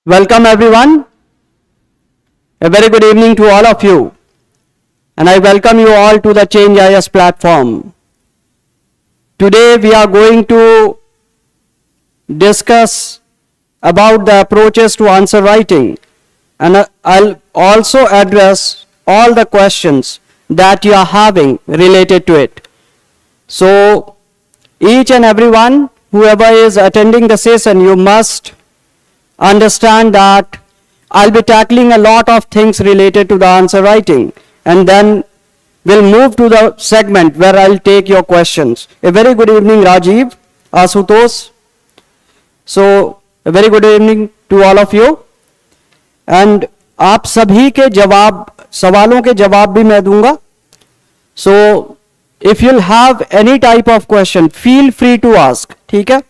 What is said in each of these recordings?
Welcome everyone. A very good evening to all of you. And I welcome you all to the Change IS platform. Today we are going to discuss about the approaches to answer writing. And I'll also address all the questions that you are having related to it. So each and everyone, whoever is attending the session, you must understand that I'll be tackling a lot of things related to the answer writing, and then we'll move to the segment where I'll take your questions. A very good evening, Rajiv, Asutosh. So a very good evening to all of you. And आप सभी के जवाब, सवालों के जवाब भी मैं दूंगा. So if you'll have any type of question, feel free to ask. ठीक है?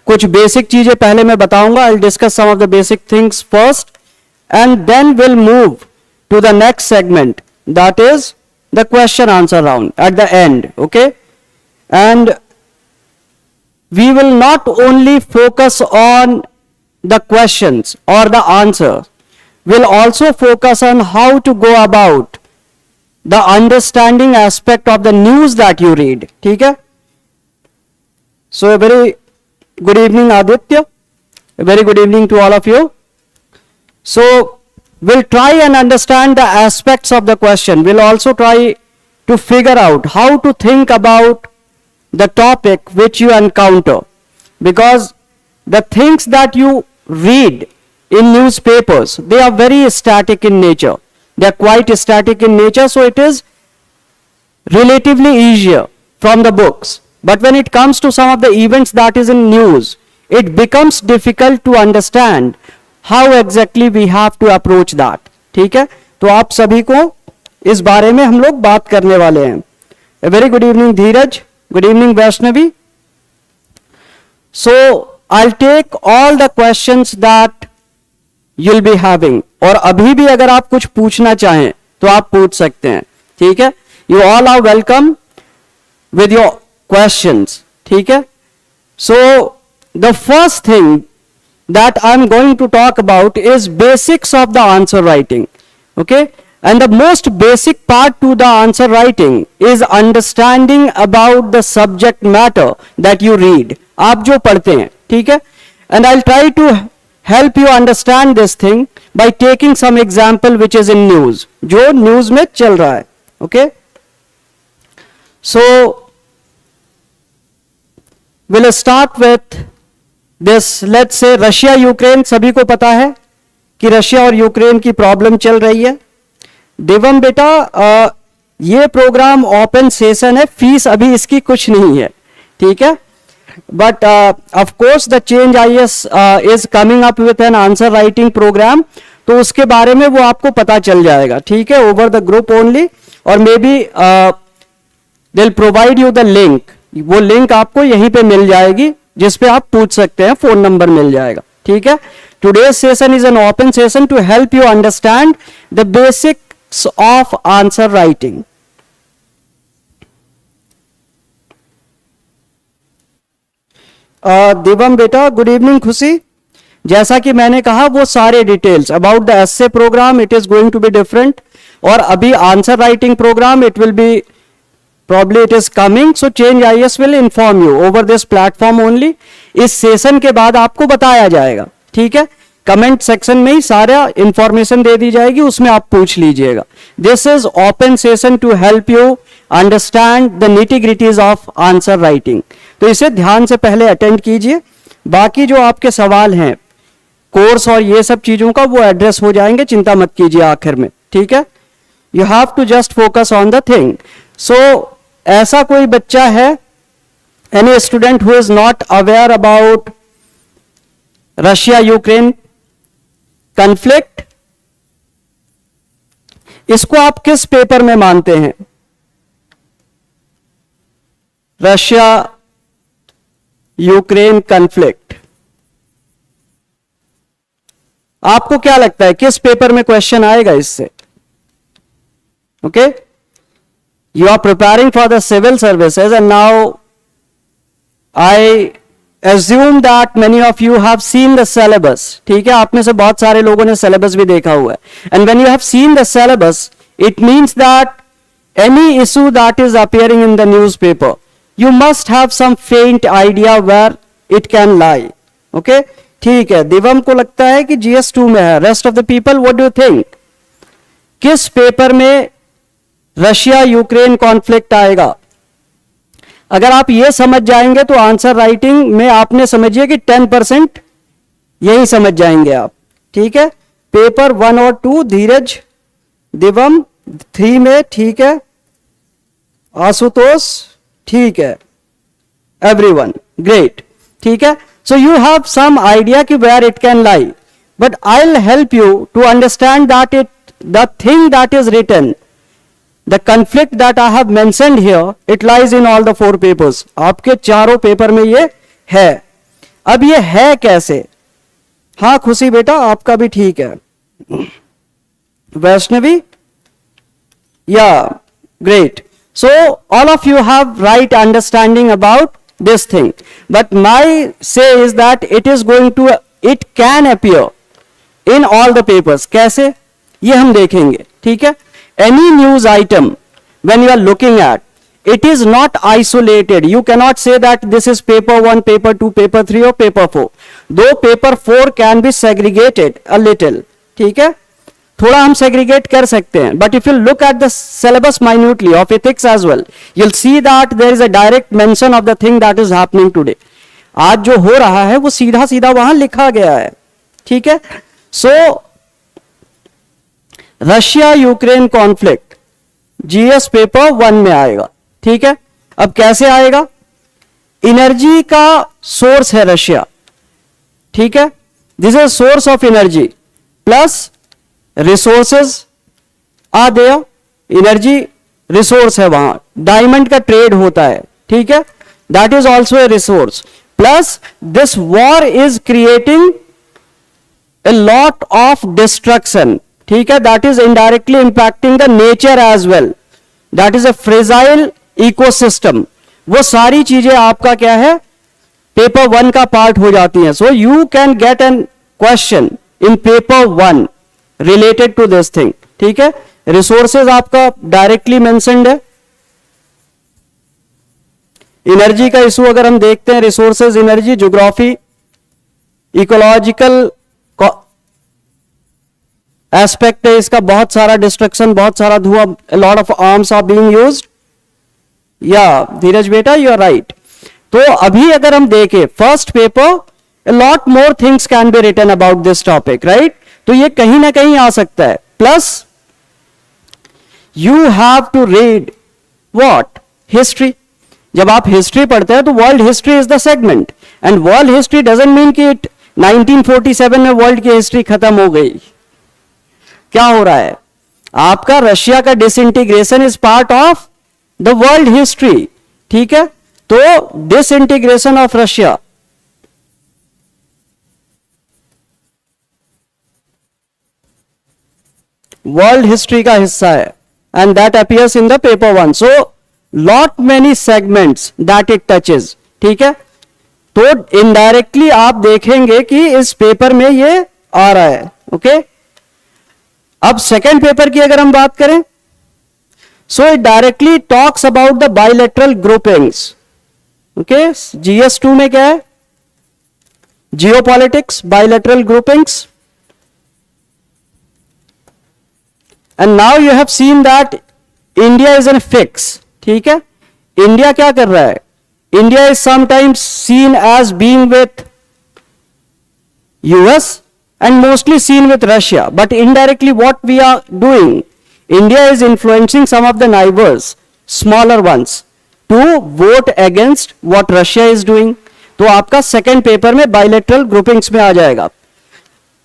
कुछ बेसिक चीजें पहले मैं बताऊंगा. I'll discuss some of the basic things first, and then we'll move to the next segment, that is the question answer round at the end. Okay, and we will not only focus on the questions or the answer, we'll also focus on how to go about the understanding aspect of the news that you read. ठीक है? So a very good evening, Aditya. A very good evening to all of you. So we'll try and understand the aspects of the question. We'll also try to figure out how to think about the topic which you encounter, because the things that you read in newspapers, they are very static in nature. They are quite static in nature, so it is relatively easier from the books. But when it comes to some of the events that is in news, it becomes difficult to understand how exactly we have to approach that. ठीक है? तो आप सभी को इस बारे में हम लोग बात करने वाले हैं. A very good evening, Dheeraj. Good evening, Vaishnavi. So I'll take all the questions that you'll be having. और अभी भी अगर आप कुछ पूछना चाहें तो आप पूछ सकते हैं. ठीक है? You all are welcome with your questions. ठीक है? So the first thing that I'm going to talk about is basics of the answer writing. Okay? And the most basic part to the answer writing is understanding about the subject matter that you read. आप जो पढ़ते हैं. ठीक है? And I'll try to help you understand this thing by taking some example which is in news. जो news में चल रहा है. Okay? So we'll start with this. Let's say Russia Ukraine, सभी को पता है कि रशिया और यूक्रेन की प्रॉब्लम चल रही है. देवम बेटा, ये प्रोग्राम ओपन सेशन है, फीस अभी इसकी कुछ नहीं है. ठीक है? But of course the change IS is coming up with an answer writing program, तो उसके बारे में वो आपको पता चल जाएगा. ठीक है? ओवर द ग्रुप ओनली, और maybe they will provide you the link. वो लिंक आपको यहीं पे मिल जाएगी जिस पे आप पूछ सकते हैं, फोन नंबर मिल जाएगा. ठीक है? Today's session is an open session to help you understand the basics of answer writing. Divam बेटा, गुड इवनिंग. खुशी, जैसा कि मैंने कहा, वो सारे details about the essay program, it is going to be different. और अभी answer writing program, it will be probably it is coming, so Change IS will inform you over this platform only. इस session के बाद आपको बताया जाएगा. ठीक है? कमेंट सेक्शन में ही सारा इंफॉर्मेशन दे दी जाएगी, उसमें आप पूछ लीजिएगा. This is open session to help you understand the nitty gritties of answer writing. तो इसे ध्यान से पहले अटेंड कीजिए. बाकी जो आपके सवाल हैं कोर्स और ये सब चीजों का, वो एड्रेस हो जाएंगे, चिंता मत कीजिए आखिर में. ठीक है? You have to just focus on the thing. So ऐसा कोई बच्चा है, any student who is not aware about Russia Ukraine conflict, इसको आप किस पेपर में मानते हैं? रशिया यूक्रेन कॉन्फ्लिक्ट, आपको क्या लगता है किस पेपर में क्वेश्चन आएगा इससे? Okay? You are preparing for the civil services, and now I assume that many of you have seen the syllabus. ठीक है, आप में से बहुत सारे लोगों ने syllabus भी देखा हुआ है. And when you have seen the syllabus, it means that any issue that is appearing in the newspaper, you must have some faint idea where it can lie. Okay? ठीक है, दिवम को लगता है कि GS2 में है. Rest of the people, what do you think? किस paper में रशिया यूक्रेन कॉन्फ्लिक्ट आएगा? अगर आप ये समझ जाएंगे तो आंसर राइटिंग में आपने समझिए कि 10% यही समझ जाएंगे आप. ठीक है, पेपर 1 और 2 धीरज, दिवम 3 में, ठीक है, आशुतोष, ठीक है, एवरीवन, ग्रेट. ठीक है, so you have some idea कि where it can lie, but I will help you to understand that it the thing that is written, the conflict that I have mentioned here, it lies in all the 4 papers. आपके चारों paper में ये है. अब ये है कैसे? हाँ खुशी बेटा, आपका भी ठीक है. Vaishnavi, yeah, great. So all of you have right understanding about this thing, but my say is that it can appear in all the papers. कैसे? ये हम देखेंगे. ठीक है, any news item when you are looking at, it is not isolated. You cannot say that this is paper 1, paper 2, paper 3 or paper 4. Though paper 4 can be segregated a little. ठीक है, थोड़ा हम segregate कर सकते हैं, but if you look at the syllabus minutely of ethics as well, you'll see that there is a direct mention of the thing that is happening today. आज जो हो रहा है वो सीधा सीधा वहां लिखा गया है. ठीक है, so Russia Ukraine conflict GS paper 1 में आएगा. ठीक है, अब कैसे आएगा? एनर्जी का सोर्स है रशिया. ठीक है, this is source of energy plus resources are there. Energy resource है, वहां डायमंड का ट्रेड होता है. ठीक है, that is also a resource. Plus this war is creating a lot of destruction. ठीक है, that is indirectly impacting the nature as well. That is a fragile ecosystem. वो सारी चीजें आपका क्या है, पेपर 1 का पार्ट हो जाती हैं. So you can get an question in paper 1 related to this thing. ठीक है, रिसोर्सेज आपका डायरेक्टली मेंशन्ड है. एनर्जी का इशू अगर हम देखते हैं, resources, energy, geography, ecological aspect है इसका, बहुत सारा डिस्ट्रक्शन, बहुत सारा धुआं, lot of arms are being used. या धीरज बेटा, यू आर राइट. तो अभी अगर हम देखें first paper, a lot more things can be written about this topic, right? तो ये कहीं ना कहीं आ सकता है. Plus you have to read what? History. जब आप हिस्ट्री पढ़ते हैं तो world history is the segment, and world history doesn't mean कि 1947 में वर्ल्ड की हिस्ट्री खत्म हो गई. क्या हो रहा है? आपका रशिया का disintegration is part of the world history. ठीक है, तो disintegration of Russia, world history का हिस्सा है, and that appears in the paper 1. So lot many segments that it touches. ठीक है, तो इनडायरेक्टली आप देखेंगे कि इस पेपर में ये आ रहा है. ओके, अब सेकेंड पेपर की अगर हम बात करें, so it directly talks about the bilateral groupings. Okay, GS2 में क्या है? Geopolitics, bilateral groupings. And now you have seen that India is an fix. ठीक है, इंडिया क्या कर रहा है? India is sometimes seen as being with US and mostly seen with Russia, but indirectly what we are doing, India is influencing some of the neighbors, smaller ones, to vote against what Russia is doing. तो आपका second paper में bilateral groupings में आ जाएगा.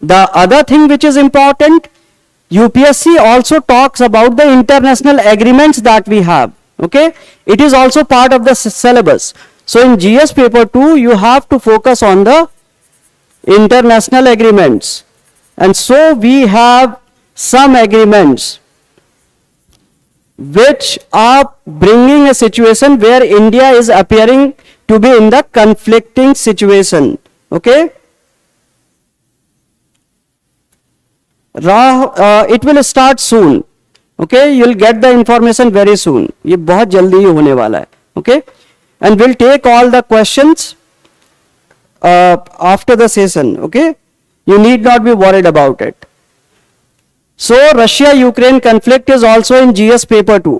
The other thing which is important, UPSC also talks about the international agreements that we have. Okay, it is also part of the syllabus. So in GS paper 2 you have to focus on the international agreements, and so we have some agreements which are bringing a situation where India is appearing to be in the conflicting situation. Okay. It will start soon. Okay, you'll get the information very soon. ये बहुत जल्दी ही होने वाला है. Okay, and we'll take all the questions after the session. Okay, you need not be worried about it. So Russia-Ukraine conflict is also in GS paper 2,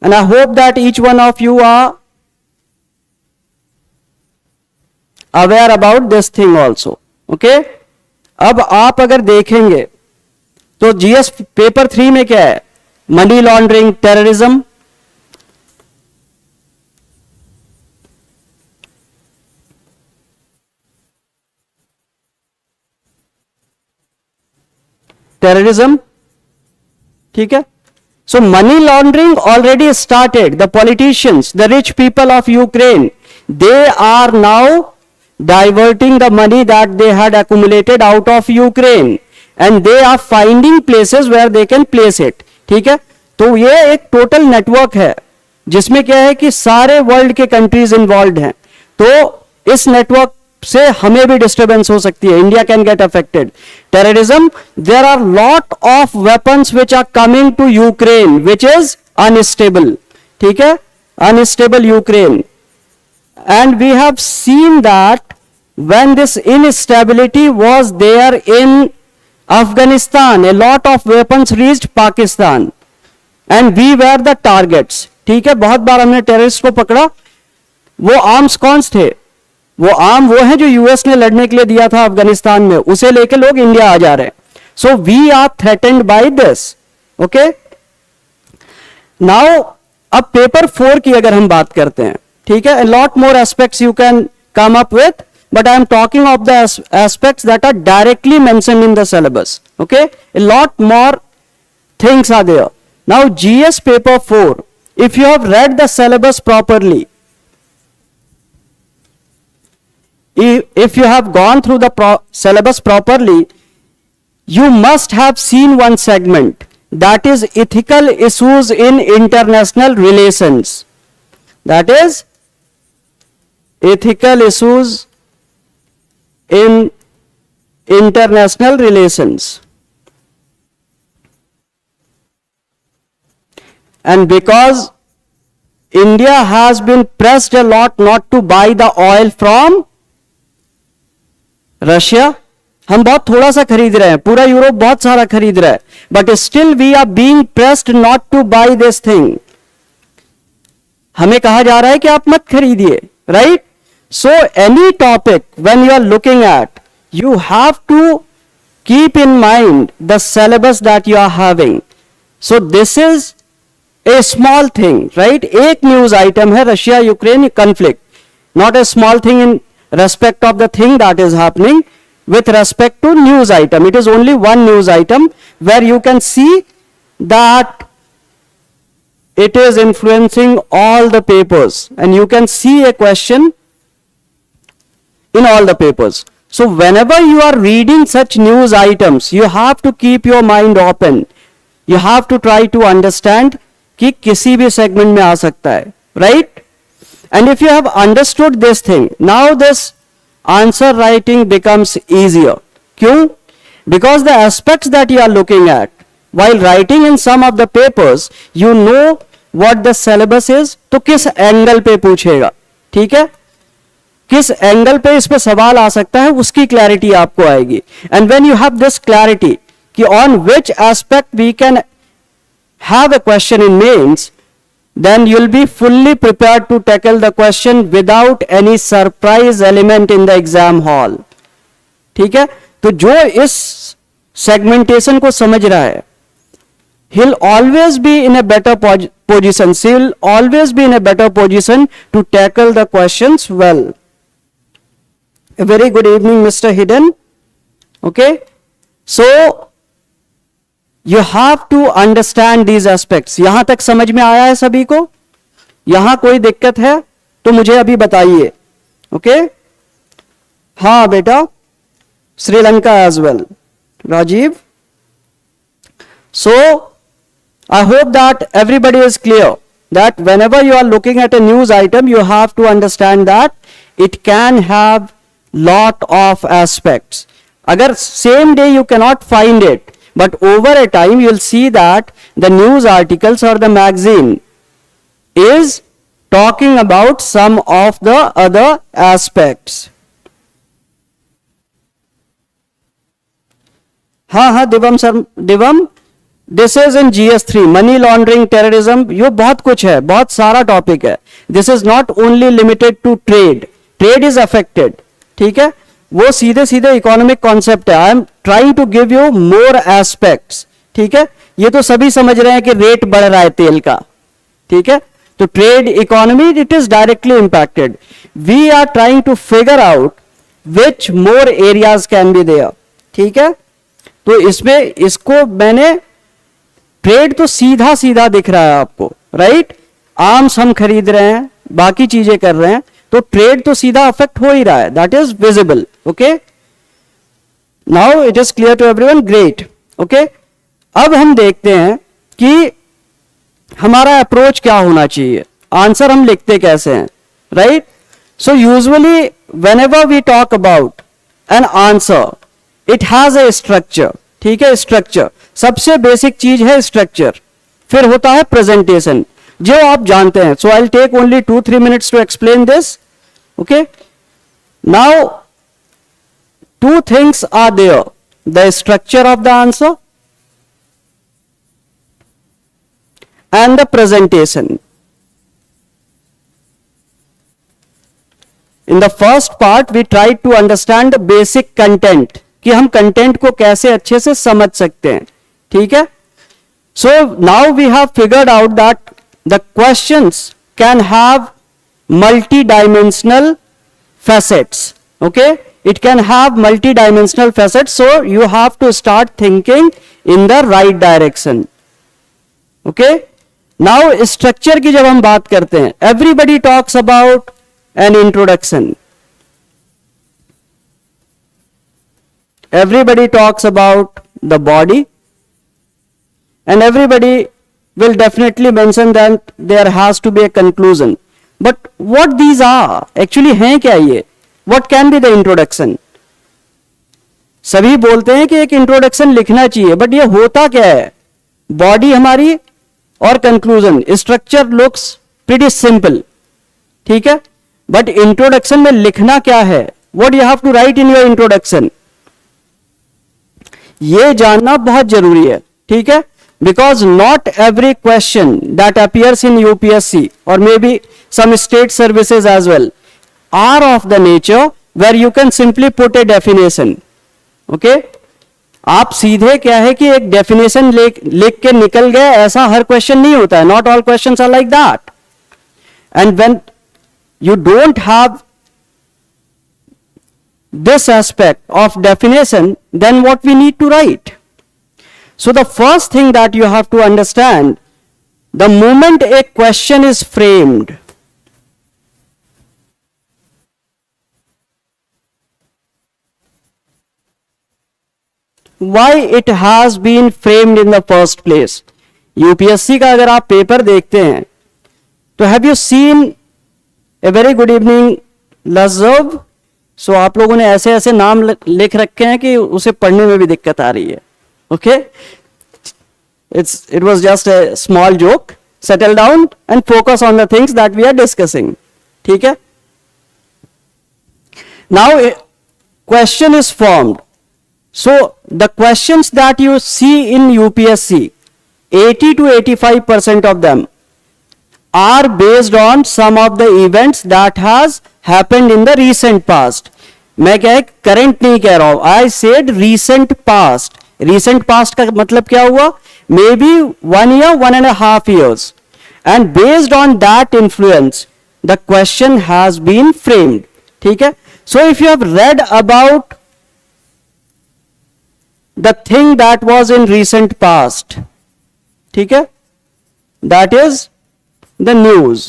and I hope that each one of you are aware about this thing also. Okay, अब आप अगर देखेंगे तो GS paper 3 में क्या है? Money laundering, terrorism, ठीक है. So money laundering already started. The politicians, the rich people of Ukraine, they are now diverting the money that they had accumulated out of Ukraine, and they are finding places where they can place it. ठीक है. तो ये एक total network है जिसमें क्या है कि सारे वर्ल्ड के कंट्रीज इन्वॉल्व हैं. तो इस नेटवर्क से हमें भी डिस्टर्बेंस हो सकती है. India can get affected. Terrorism, there are lot of weapons which are coming to Ukraine which is unstable. ठीक है, unstable Ukraine. And we have seen that when this instability was there in Afghanistan, a lot of weapons reached Pakistan and we were the targets. ठीक है, बहुत बार हमने terrorist को पकड़ा. वो arms कौन थे? वो है जो यूएस ने लड़ने के लिए दिया था अफगानिस्तान में, उसे लेके लोग इंडिया आ जा रहे हैं. So we are threatened by this. Okay, now अब पेपर 4 की अगर हम बात करते हैं, ठीक है, lot more aspects you can come up with, but I am talking of the aspects that are directly mentioned in the syllabus. Okay, a lot more things are there. Now GS paper 4, if you have read the syllabus properly, if you have gone through the syllabus properly, you must have seen one segment, that is ethical issues in international relations. That is ethical issues in international relations. And because India has been pressed a lot not to buy the oil from Russia, हम बहुत थोड़ा सा खरीद रहे हैं, पूरा Europe बहुत सारा खरीद रहा है, but still we are being pressed not to buy this thing. हमें कहा जा रहा है कि आप मत खरीदिए, right? So any topic when you are looking at, you have to keep in mind the syllabus that you are having. So this is a small thing, right? एक news item है Russia Ukraine conflict, not a small thing in respect of the thing that is happening with respect to news item. It is only one news item where you can see that it is influencing all the papers, and you can see a question in all the papers. So whenever you are reading such news items, you have to keep your mind open. You have to try to understand कि किसी भी segment में आ सकता है, right? And if you have understood this thing, now this answer writing becomes easier. क्यों? Because the aspects that you are looking at while writing in some of the papers, you know what the syllabus is. तो किस angle पे पूछेगा, ठीक है, किस angle पे इस पे सवाल आ सकता है, उसकी क्लैरिटी आपको आएगी. And when you have this clarity कि on which aspect we can have a question in mains, then you'll be fully prepared to tackle the question without any surprise element in the exam hall. ठीक है, तो जो इस segmentation को समझ रहा है, he'll always be in a better position. She'll always be in a better position to tackle the questions well. A very good evening, Mr. Hidden. Okay, so you have to understand these aspects. यहां तक समझ में आया है सभी को? यहां कोई दिक्कत है तो मुझे अभी बताइए. ओके, हाँ बेटा, Sri Lanka as well, Rajeev. So I hope that everybody is clear. that whenever you are looking at a news item, you have to understand that it can have lot of aspects. Agar same day you cannot find it, but over a time you will see that the news articles or the magazine is talking about some of the other aspects. हाँ Divam sir, Divam, this is in GS3, money laundering, terrorism, ये बहुत कुछ है, बहुत सारा topic है. This is not only limited to trade, trade is affected, ठीक है, वो सीधे सीधे इकोनॉमिक कॉन्सेप्ट है. I am trying to give you more aspects, ठीक है. ये तो सभी समझ रहे हैं कि रेट बढ़ रहा है तेल का, ठीक है, तो trade, economy, it is directly impacted. We are trying to figure out which more areas can be there, ठीक है. तो इसमें इसको मैंने, ट्रेड तो सीधा सीधा दिख रहा है आपको, राइट. आर्म्स हम खरीद रहे हैं, बाकी चीजें कर रहे हैं, तो ट्रेड तो सीधा अफेक्ट हो ही रहा है, that is visible. Okay, now it is clear to everyone, great. Okay, अब हम देखते हैं कि हमारा अप्रोच क्या होना चाहिए, आंसर हम लिखते कैसे हैं, right. So usually whenever we talk about an answer, it has a structure, ठीक है. स्ट्रक्चर सबसे बेसिक चीज है, स्ट्रक्चर. फिर होता है प्रेजेंटेशन, जो आप जानते हैं. So I will take only 2-3 minutes to explain this. Okay, now two things are there, the structure of the answer and the presentation. In the first part we tried to understand the basic content, कि हम content को कैसे अच्छे से समझ सकते हैं, ठीक है. So now we have figured out that the questions can have multi-dimensional facets. Okay, it can have multi-dimensional facets, so you have to start thinking in the right direction. Okay, now structure की जब हम बात करते हैं, everybody talks about an introduction, everybody talks about the body, and everybody will definitely mention that there has to be a conclusion. But what these are actually हैं क्या ये, what can be the introduction? सभी बोलते हैं कि एक introduction लिखना चाहिए, बट ये होता क्या है, बॉडी हमारी और conclusion. Structure looks pretty simple, ठीक है, बट इंट्रोडक्शन में लिखना क्या है, what you have to write in your introduction, ये जानना बहुत जरूरी है, ठीक है. Because not every question that appears in UPSC और maybe some state services as well are of the nature where you can simply put a definition. Okay, आप सीधे क्या है कि एक डेफिनेशन लिख के निकल गए, ऐसा हर क्वेश्चन नहीं होता है. Not all questions are like that. And when you don't have this aspect of definition, then what we need to write? So the first thing that you have to understand, the moment a question is framed, why it has been framed in the first place. UPSC का अगर आप paper देखते हैं तो have you seen a very good evening लजब. So आप लोगों ने ऐसे ऐसे नाम लिख रखे हैं कि उसे पढ़ने में भी दिक्कत आ रही है. Okay, it was just a small joke. Settle down and focus on the things that we are discussing, ठीक है. Now question is formed. So the questions that you see in UPSC, 80 to 85% of them are based on some of the events that has happened in the recent past. मैं क्या है, current नहीं कह रहा हूं, I said recent past. Recent past का मतलब क्या हुआ, maybe 1 year, 1.5 years, and based on that influence the question has been framed, ठीक है. So if you have read about the thing that was in recent past, ठीक है, that is the news.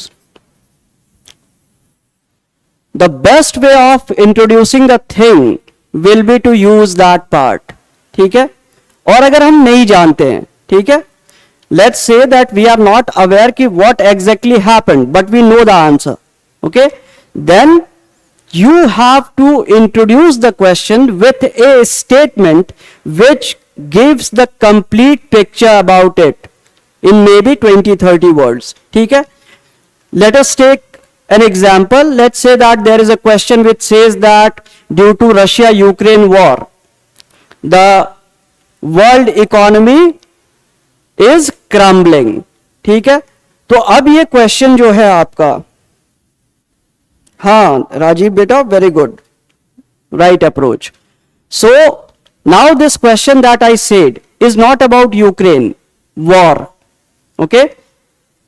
The best way of introducing the thing will be to use that part, ठीक है. और अगर हम नहीं जानते हैं, ठीक है, let's say that we are not aware ki what exactly happened, but we know the answer. Okay, then you have to introduce the question with a statement which gives the complete picture about it in maybe 20-30 words. ठीक है, let us take an example. Let's say that there is a question which says that due to Russia-Ukraine war, the world economy is crumbling. ठीक है, तो अब ये question जो है आपका, हाँ राजीव बेटा, very good, right approach. So now this question that I said is not about Ukraine war. Okay,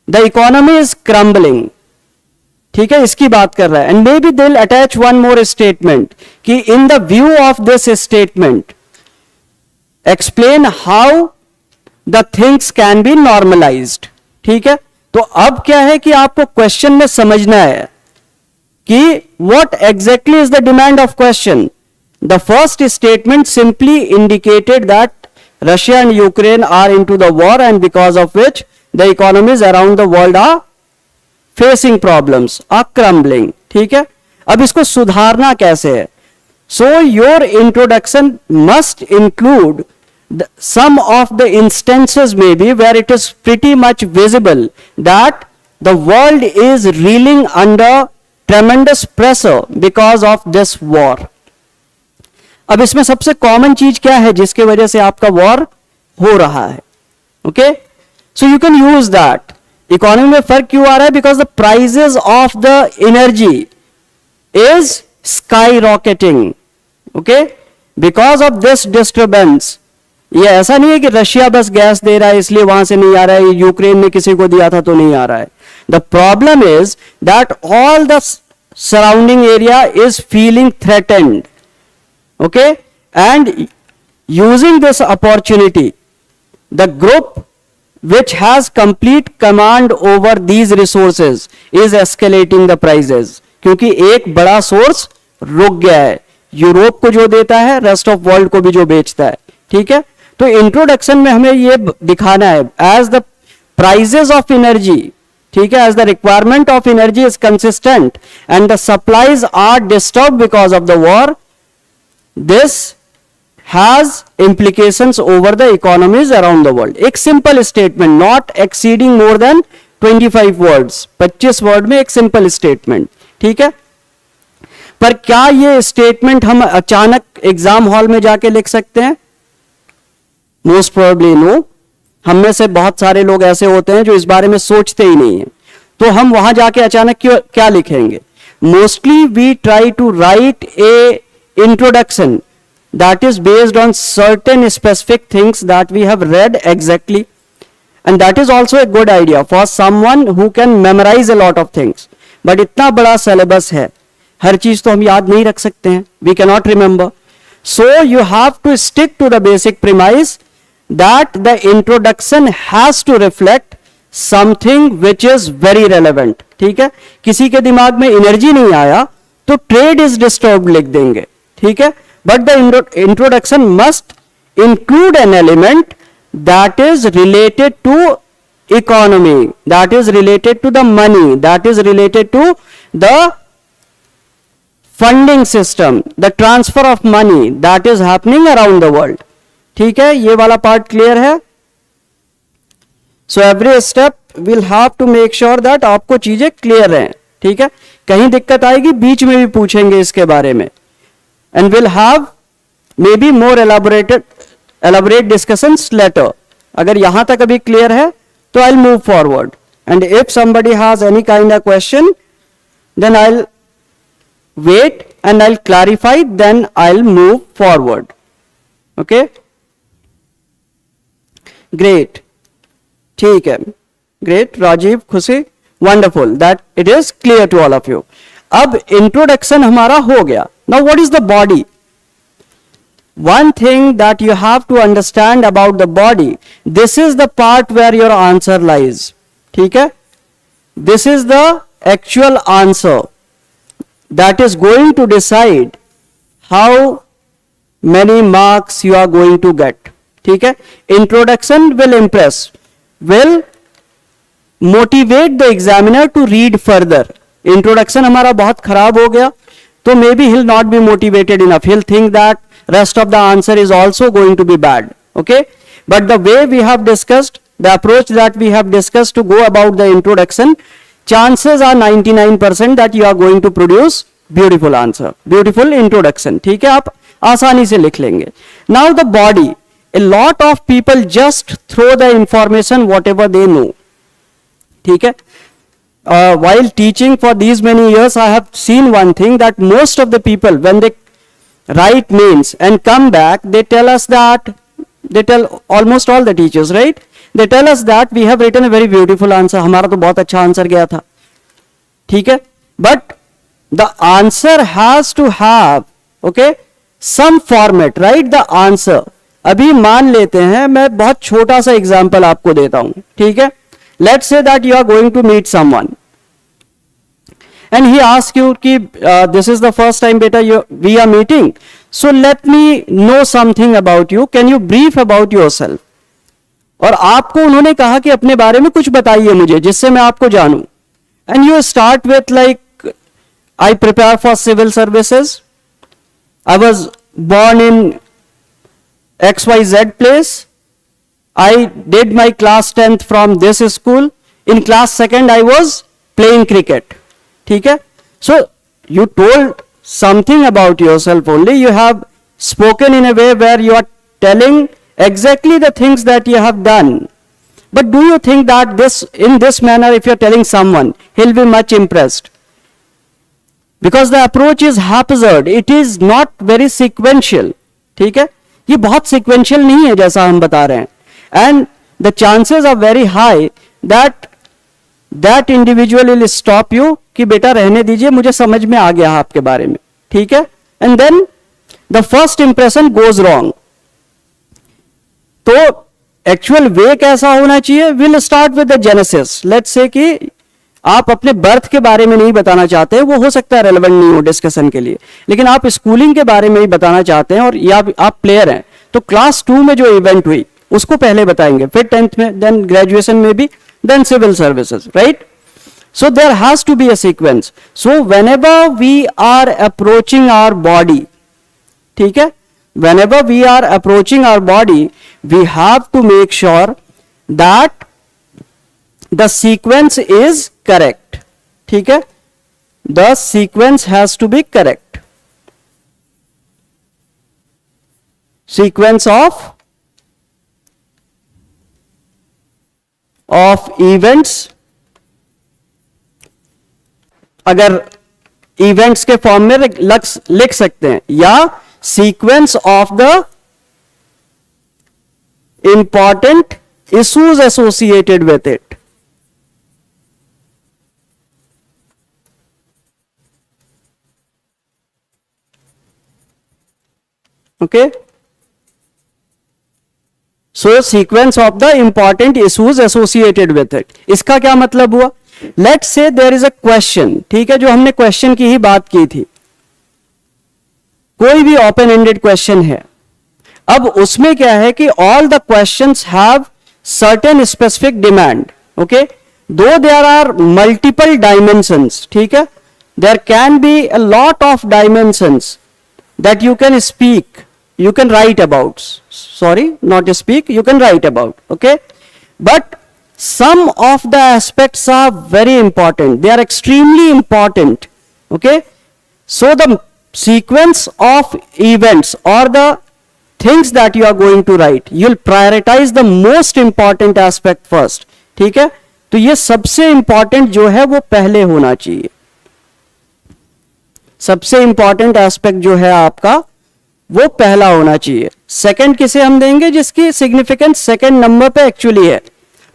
the economy is crumbling. ठीक है, इसकी बात कर रहा है. And maybe they will attach one more statement कि in the view of this statement explain how the things can be normalised. ठीक है, तो अब क्या है कि आपको क्वेश्चन में समझना है कि what exactly is the demand of question. The first statement simply indicated that Russia and Ukraine are into the war and because of which the economies around the world are facing problems, are crumbling. ठीक है, अब इसको सुधारना कैसे है? So your introduction must include some of the instances maybe where it is pretty much visible that the world is reeling under tremendous pressure because of this war. अब इसमें सबसे कॉमन चीज क्या है जिसकी वजह से आपका वॉर हो रहा है? Okay, so you can use that. Economy में फर्क क्यों आ रहा है? Because the prices of the energy is skyrocketing. Okay, because of this disturbance. ये ऐसा नहीं है कि रशिया बस गैस दे रहा है इसलिए वहां से नहीं आ रहा है, यूक्रेन ने किसी को दिया था तो नहीं आ रहा है. The problem is that all the surrounding area is feeling threatened. Okay, and using this opportunity, the group which has complete command over these resources is escalating the prices. क्योंकि एक बड़ा सोर्स रुक गया है, यूरोप को जो देता है, रेस्ट ऑफ वर्ल्ड को भी जो बेचता है. ठीक है, तो इंट्रोडक्शन में हमें ये दिखाना है as the prices of energy. ठीक है, as the requirement of energy is consistent and the supplies are disturbed because of the war, this has implications over the economies around the world. एक simple statement, not exceeding more than 25 words. 25 word में एक simple statement. ठीक है, पर क्या ये statement हम अचानक एग्जाम हॉल में जाके लिख सकते हैं? Most probably no. हम में से बहुत सारे लोग ऐसे होते हैं जो इस बारे में सोचते ही नहीं है. तो हम वहां जाके अचानक क्या लिखेंगे? Mostly we try to write a introduction that is based on certain specific things that we have read exactly, and that is also a good idea for someone who can memorise a lot of things. But इतना बड़ा syllabus है, हर चीज तो हम याद नहीं रख सकते हैं. We can not remember. So you have to stick to the basic premise that the introduction has to reflect something which is very relevant. ठीक है, किसी के दिमाग में एनर्जी नहीं आया तो ट्रेड इज डिस्टर्ब लिख देंगे. ठीक है, but the introduction must include an element that is related to economy, that is related to the money, that is related to the funding system, the transfer of money that is happening around the world. ठीक है, ये वाला part clear है? So every step will have to make sure that आपको चीजें clear हैं. ठीक है, कहीं दिक्कत आएगी बीच में भी पूछेंगे इसके बारे में, and will have maybe more elaborate discussions later. अगर यहां तक अभी क्लियर है तो I will move forward, and if somebody has any kind of question then I will wait and I will clarify, then I will move forward. Okay, great. ठीक है, great Rajeev, Khushi, wonderful that it is clear to all of you. अब introduction हमारा हो गया. Now what is the body? One thing that you have to understand about the body, this is the part where your answer lies. ठीक है, this is the actual answer that is going to decide how many marks you are going to get. ठीक है, introduction will impress. will motivate the examiner to read further. Introduction हमारा बहुत खराब हो गया, तो maybe he'll not be motivated enough. He'll think that rest of the answer is also going to be bad. Okay, but the way we have discussed, the approach that we have discussed to go about the introduction, chances are 99% that you are going to produce beautiful answer, beautiful introduction. ठीक है, आप आसानी से लिख लेंगे. Now the body, a lot of people just throw the information whatever they know. ठीक है, while teaching for these many years, I have seen one thing, that most of the people, when they write mains and come back, they tell us that, they tell almost all the teachers, right? They tell us that we have written a very beautiful answer. हमारा तो बहुत अच्छा answer गया था. ठीक है, but the answer has to have, okay, some format, right? The answer. अभी मान लेते हैं, मैं बहुत छोटा सा एग्जाम्पल आपको देता हूं. ठीक है, let's say that you are going to meet someone and he asks you कि this is the first time beta we are meeting, so let me know something about you, can you brief about yourself. और आपको उन्होंने कहा कि अपने बारे में कुछ बताइए मुझे जिससे मैं आपको जानूं. And you start with like, I prepare for civil services, I was born in XYZ place, I did my class 10th from this school, in class 2nd I was playing cricket. ठीक है, so you told something about yourself only, you have spoken in a way where you are telling exactly the things that you have done. But do you think that this, in this manner, if you are telling someone, he'll be much impressed? Because the approach is haphazard, it is not very sequential. ठीक है, ये बहुत sequential नहीं है जैसा हम बता रहे हैं. And the chances are very high that that individual will stop you कि बेटा रहने दीजिए, मुझे समझ में आ गया आपके बारे में. ठीक है, and then the first impression goes wrong. तो एक्चुअल वे कैसा होना चाहिए? Will start with the genesis. Let's say कि आप अपने बर्थ के बारे में नहीं बताना चाहते, वो हो सकता है रेलेवेंट नहीं हो डिस्कशन के लिए, लेकिन आप स्कूलिंग के बारे में ही बताना चाहते हैं और या आप प्लेयर हैं, तो क्लास 2 में जो इवेंट हुई उसको पहले बताएंगे, फिर 10th में, देन ग्रेजुएशन में भी, then civil services, right? So there has to be a sequence. So whenever we are approaching our body, ठीक है, whenever we are approaching our body, we have to make sure that the sequence is correct. ठीक है, the sequence has to be correct. Sequence of events, अगर events के form में लिख सकते हैं, या sequence of the important issues associated with it. Okay, so sequence of the important issues associated with it. इसका क्या मतलब हुआ? Let's say there is a question, ठीक है, जो हमने क्वेश्चन की ही बात की थी, कोई भी ओपन एंडेड क्वेश्चन है. अब उसमें क्या है कि all the questions have certain specific demand. Okay, though there are multiple dimensions, ठीक है, there can be a lot of dimensions that you can speak, you can write about, sorry, not speak, you can write about. Okay, but some of the aspects are very important, they are extremely important. Okay, so the sequence of events or the things that you are going to write, you'll prioritize the most important aspect first. ठीक है, तो ये सबसे important जो है वो पहले होना चाहिए. सबसे इंपॉर्टेंट एस्पेक्ट जो है आपका वो पहला होना चाहिए. सेकंड किसे हम देंगे? जिसकी सिग्निफिकेंस सेकंड नंबर पे एक्चुअली है.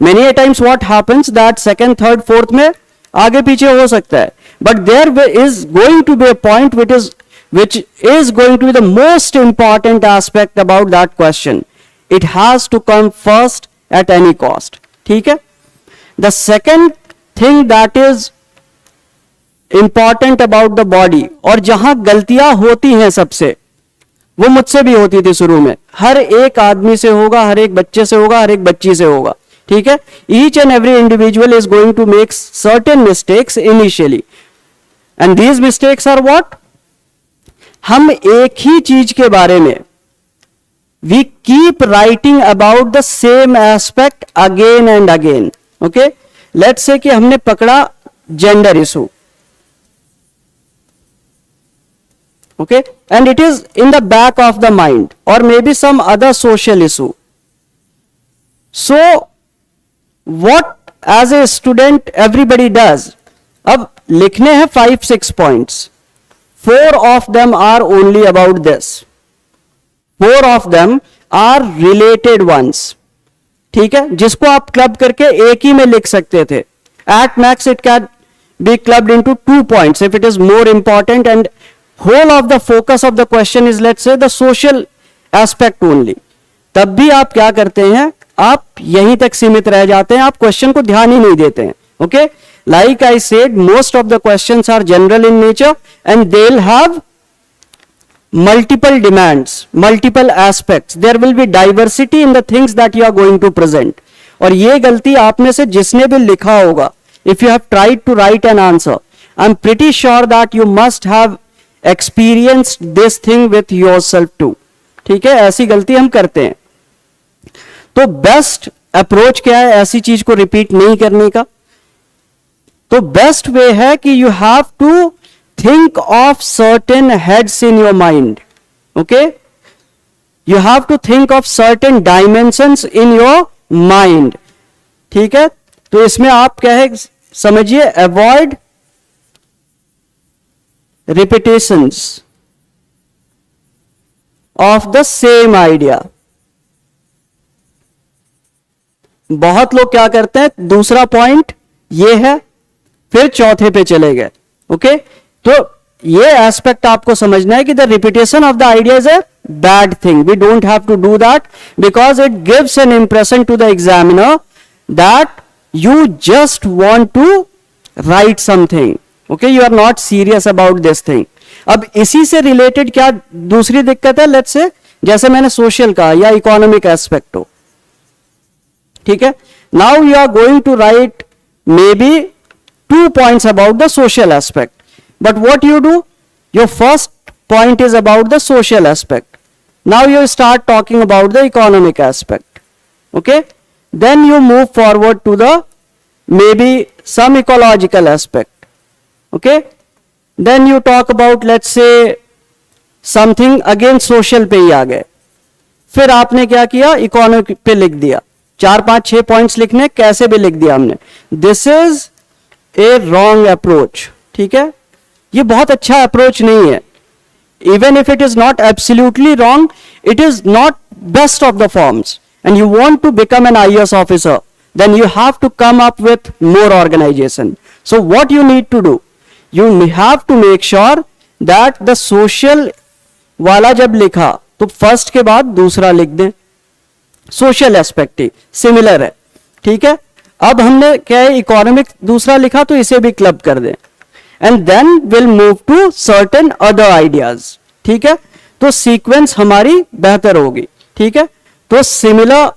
Many a times what happens that second, third, fourth में आगे पीछे हो सकता है, but there is going to be a point which is going to be the most important aspect about that question. It has to come first at any cost. ठीक है, the second thing that is important about the body, और जहां गलतियां होती हैं सबसे, वो मुझसे भी होती थी शुरू में, हर एक आदमी से होगा, हर एक बच्चे से होगा, हर एक बच्ची से होगा. ठीक है, each and every individual is going to make certain mistakes initially, and these mistakes are what, हम एक ही चीज के बारे में we keep writing about the same aspect again and again. Okay, let's say कि हमने पकड़ा gender issue. Okay, and it is in the back of the mind, or maybe some other social issue. So what as a student everybody does, अब लिखने हैं 5-6 points, 4 of them are only about this, 4 of them are related ones. ठीक है, जिसको आप club करके एक ही में लिख सकते थे. At max it can be clubbed into 2 points if it is more important, and whole of the focus of the question is, let's say, the social aspect only. तब भी आप क्या करते हैं, आप यहीं तक सीमित रह जाते हैं, आप क्वेश्चन को ध्यान ही नहीं देते हैं. Okay, like I said, most of the questions are general in nature and they will have multiple demands, multiple aspects. There will be diversity in the things that you are going to present. और ये गलती आप में से जिसने भी लिखा होगा, if you have tried to write an answer, I'm pretty sure that you must have experienced this thing with yourself too. ठीक है, ऐसी गलती हम करते हैं. तो बेस्ट अप्रोच क्या है ऐसी चीज को रिपीट नहीं करने का? तो बेस्ट वे है कि you have to think of certain heads in your mind. Okay, you have to think of certain dimensions in your mind. ठीक है, तो इसमें आप क्या है समझिए, avoid repetitions of the same idea. बहुत लोग क्या करते हैं, दूसरा पॉइंट ये है, फिर चौथे पे चले गए. ओके, तो ये एस्पेक्ट आपको समझना है कि the repetition of the idea is a bad thing. We don't have to do that because it gives an impression to the examiner that you just want to write something. Okay, you are not serious about this thing. अब इसी से related क्या दूसरी दिक्कत है, let's say जैसे मैंने social का या इकोनॉमिक एस्पेक्ट हो. ठीक है, now you are going to write maybe 2 points about the social aspect. But what you do, your first point is about the social aspect. Now you start talking about the economic aspect. Okay, then you move forward to the maybe some ecological aspect. Okay, then you talk about, let's say, something again social पे ही आ गए. फिर आपने क्या किया, economic पे लिख दिया. 4-5-6 points लिखने, कैसे भी लिख दिया हमने. This is a wrong approach. ठीक है, ये बहुत अच्छा अप्रोच नहीं है. Even if it is not absolutely wrong, it is not best of the forms. And you want to become an IAS officer, then you have to come up with more organisation. So what you need to do, you have to make sure that the social वाला जब लिखा तो first के बाद दूसरा लिख दें. Social aspect ही similar है. ठीक है, अब हमने क्या है, इकोनॉमिक दूसरा लिखा तो इसे भी क्लब कर दें. And then will move to certain other ideas. ठीक है, तो सीक्वेंस हमारी बेहतर होगी. ठीक है, तो similar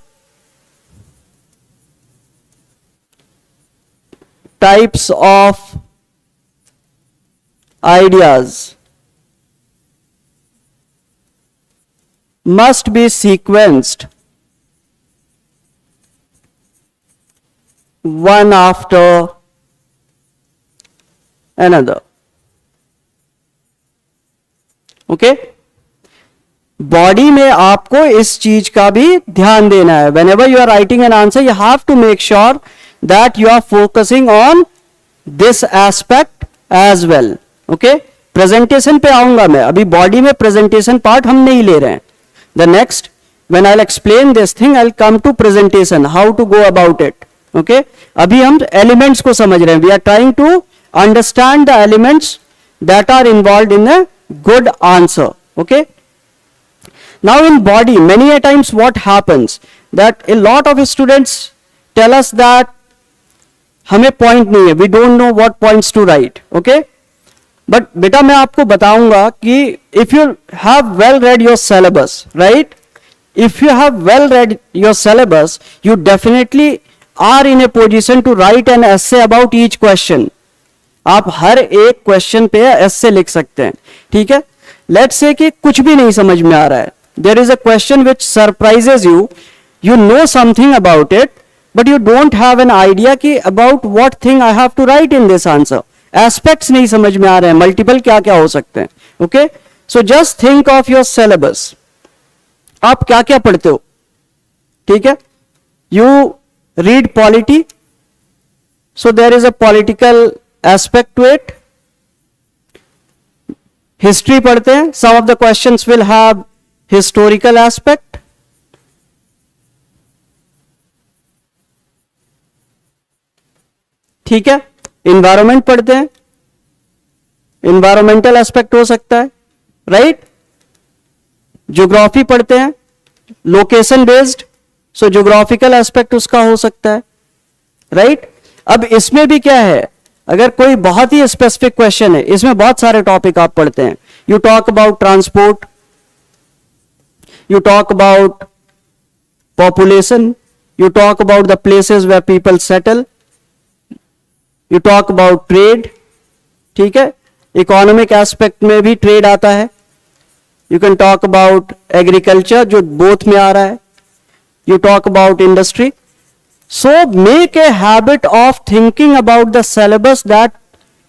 types of ideas must be sequenced one after another. Okay, body में आपको इस चीज का भी ध्यान देना है. whenever you are writing an answer, you have to make sure that you are focusing on this aspect as well. Okay, presentation पे आऊंगा मैं, अभी बॉडी में प्रेजेंटेशन पार्ट हम नहीं ले रहे हैं. The next, when I'll explain this thing, I'll come to presentation, how to go about it. Okay, अभी हम elements को समझ रहे हैं. We are trying to understand the elements that are involved in a good answer. Okay, now in body, many a times what happens that a lot of students tell us that हमें point नहीं है, we don't know what points to write. Okay, but बेटा मैं आपको बताऊंगा कि if you have well read your syllabus, right, if you have well read your syllabus, you definitely are in a position to write an essay about each question. आप हर एक question पे essay लिख सकते हैं, ठीक है. लेट्स से कि कुछ भी नहीं समझ में आ रहा है, there is a question which surprises you, you know something about it, but you don't have an idea कि about what thing I have to write in this answer. Aspects नहीं समझ में आ रहे हैं, multiple क्या क्या हो सकते हैं. Okay, so just think of your syllabus. आप क्या क्या पढ़ते हो, ठीक है. You read polity, so there is a political aspect to it. History पढ़ते हैं, some of the questions will have historical aspect. ठीक है. Environment पढ़ते हैं, environmental aspect हो सकता है, right? Geography पढ़ते हैं, location based, so geographical aspect उसका हो सकता है, right? अब इसमें भी क्या है, अगर कोई बहुत ही स्पेसिफिक क्वेश्चन है, इसमें बहुत सारे टॉपिक आप पढ़ते हैं. You talk about transport, you talk about population, you talk about the places where people settle, you talk about trade, ठीक है. इकोनॉमिक एस्पेक्ट में भी ट्रेड आता है. You can talk about agriculture, जो बोथ में आ रहा है. You talk about industry. So make a habit of thinking about the syllabus that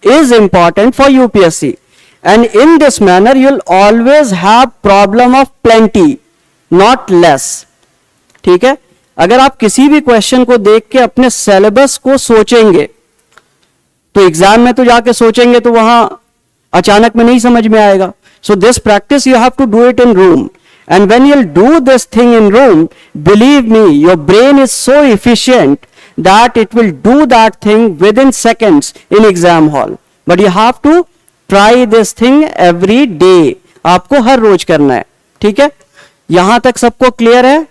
is important for UPSC, and in this manner you'll always have problem of plenty, not less. ठीक है. अगर आप किसी भी क्वेश्चन को देख के अपने सिलेबस को सोचेंगे, तो एग्जाम में तो जाके सोचेंगे तो वहां अचानक में नहीं समझ में आएगा. So this practice you have to do it in room. And when you'll do this thing in room, believe me, your brain is so efficient that it will do that thing within seconds in exam hall. But you have to try this thing every day. आपको हर रोज करना है, ठीक है. यहां तक सबको clear है?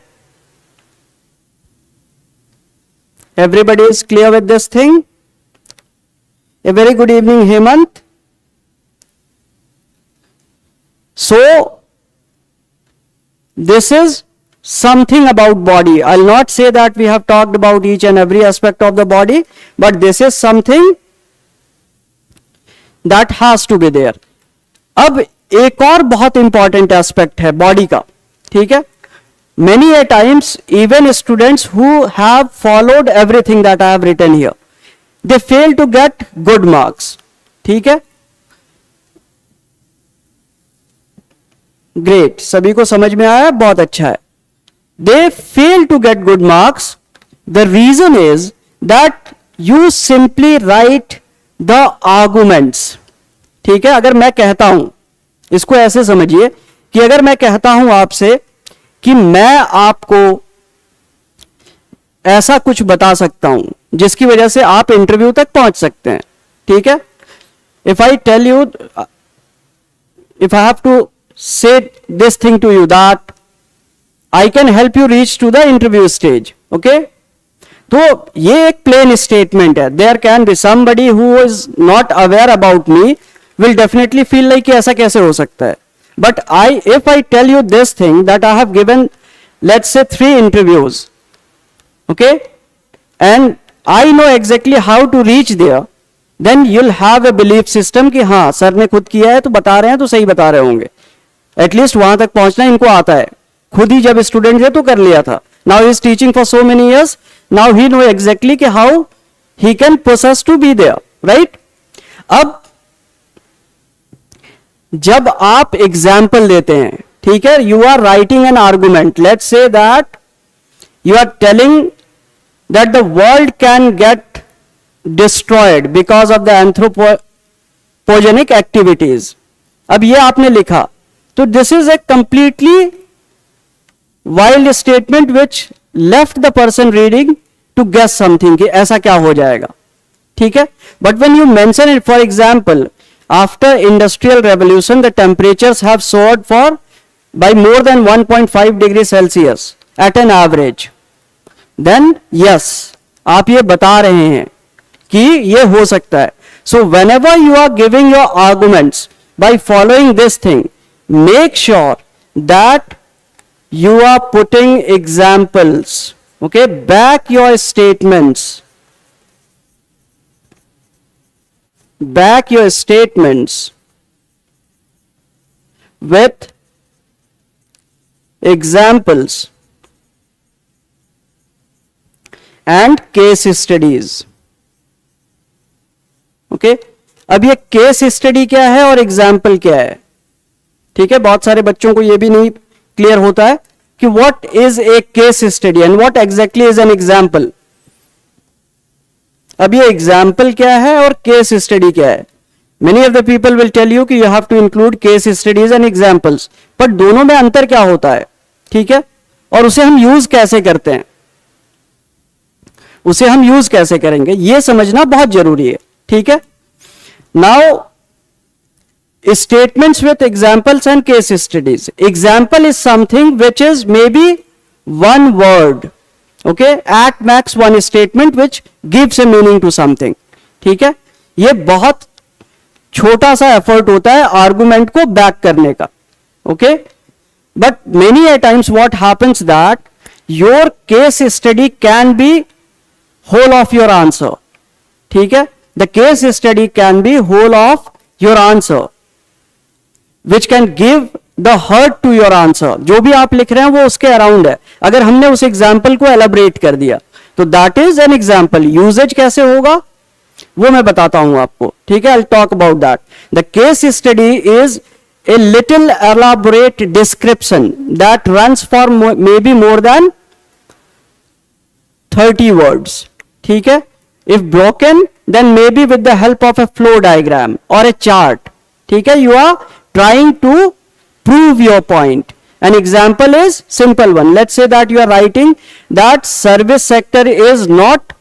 Everybody is clear with this thing? A very good evening, Hemant. So, this is something about body. I'll not say that we have talked about each and every aspect of the body, but this is something that has to be there. अब एक और बहुत important aspect है body का, ठीक है. Many a times even students who have followed everything that I have written here, they fail to get good marks. ठीक है. ग्रेट, सभी को समझ में आया, बहुत अच्छा है. They fail to get good marks. The reason is that you simply write the arguments. ठीक है. अगर मैं कहता हूं, इसको ऐसे समझिए कि अगर मैं कहता हूं आपसे कि मैं आपको ऐसा कुछ बता सकता हूं जिसकी वजह से आप इंटरव्यू तक पहुंच सकते हैं, ठीक है. If I tell you, if I have to say this thing to you that I can help you reach to the interview stage, okay? तो ये एक plain statement है. There can be somebody who is not aware about me will definitely feel like ऐसा कैसे हो सकता है. But if I tell you this thing that I have given, let's say 3 interviews, okay, and I know exactly how to reach there, then you'll have a belief system कि हाँ sir ने खुद किया है तो बता रहे हैं तो सही बता रहे होंगे. एटलीस्ट वहां तक पहुंचना इनको आता है. खुद ही जब स्टूडेंट थे तो कर लिया था. Now he is teaching for so many years. Now he know exactly कि how he can push us to be there, right. अब जब आप एग्जाम्पल देते हैं, ठीक है, you are writing an argument. Let's say that you are telling that the world can get destroyed because of the anthropogenic activities. अब ये आपने लिखा, तो this is a completely wild statement which left the person reading to guess something कि ऐसा क्या हो जाएगा, ठीक है. But when you mention it, for example, after industrial revolution the temperatures have soared for by more than 1.5 degree Celsius at an average, then yes, आप ये बता रहे हैं कि ये हो सकता है. So whenever you are giving your arguments by following this thing, make sure that you are putting examples. Okay, back your statements. Back your statements with examples and case studies. Okay, अब ये case study क्या है और example क्या है? ठीक है, बहुत सारे बच्चों को ये भी नहीं क्लियर होता है कि what is a case study and what exactly is an example. अब ये एग्जाम्पल क्या है और केस स्टडी क्या है? Many of the people will tell you कि you have to include case studies and examples, पर दोनों में अंतर क्या होता है? ठीक है, और उसे हम यूज कैसे करते हैं, उसे हम यूज कैसे करेंगे, यह समझना बहुत जरूरी है. ठीक है, now statements with examples and case studies. Example is something which is maybe one word, okay, at max one statement which gives a meaning to something. ठीक है, ये बहुत छोटा सा एफर्ट होता है आर्गुमेंट को बैक करने का. Okay, but many a times what happens that your case study can be whole of your answer. ठीक है, the case study can be whole of your answer, which can give the heart to your answer. जो भी आप लिख रहे हैं वो उसके अराउंड है. अगर हमने उस एग्जाम्पल को एलाबरेट कर दिया तो that is an example. Uses कैसे होगा वो मैं बताता हूं आपको. ठीक है, I talk about that. The case study is a little elaborate description that runs for maybe more than 30 words. ठीक है, if broken then maybe with the help of a flow diagram और a chart. ठीक है, you are trying to prove your point. An example is simple one. Let's say that you are writing that service sector is not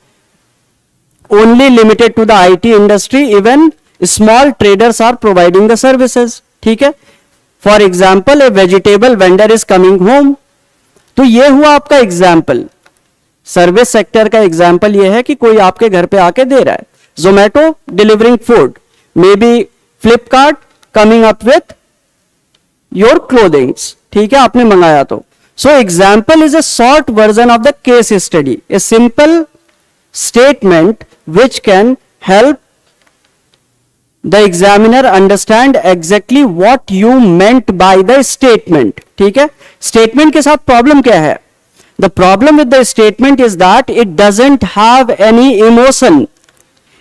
only limited to the IT industry, even small traders are providing the services. ठीक है, for example a vegetable vendor is coming home. तो ये हुआ आपका example. Service sector का example ये है कि कोई आपके घर पे आके दे रहा है. Zomato delivering food, may be Flipkart coming up with your clothings. ठीक है, आपने मंगाया तो. So example is a short version of the case study, a simple statement which can help the examiner understand exactly what you meant by the statement. ठीक है, statement के साथ problem क्या है? The problem with the statement is that it doesn't have any emotion.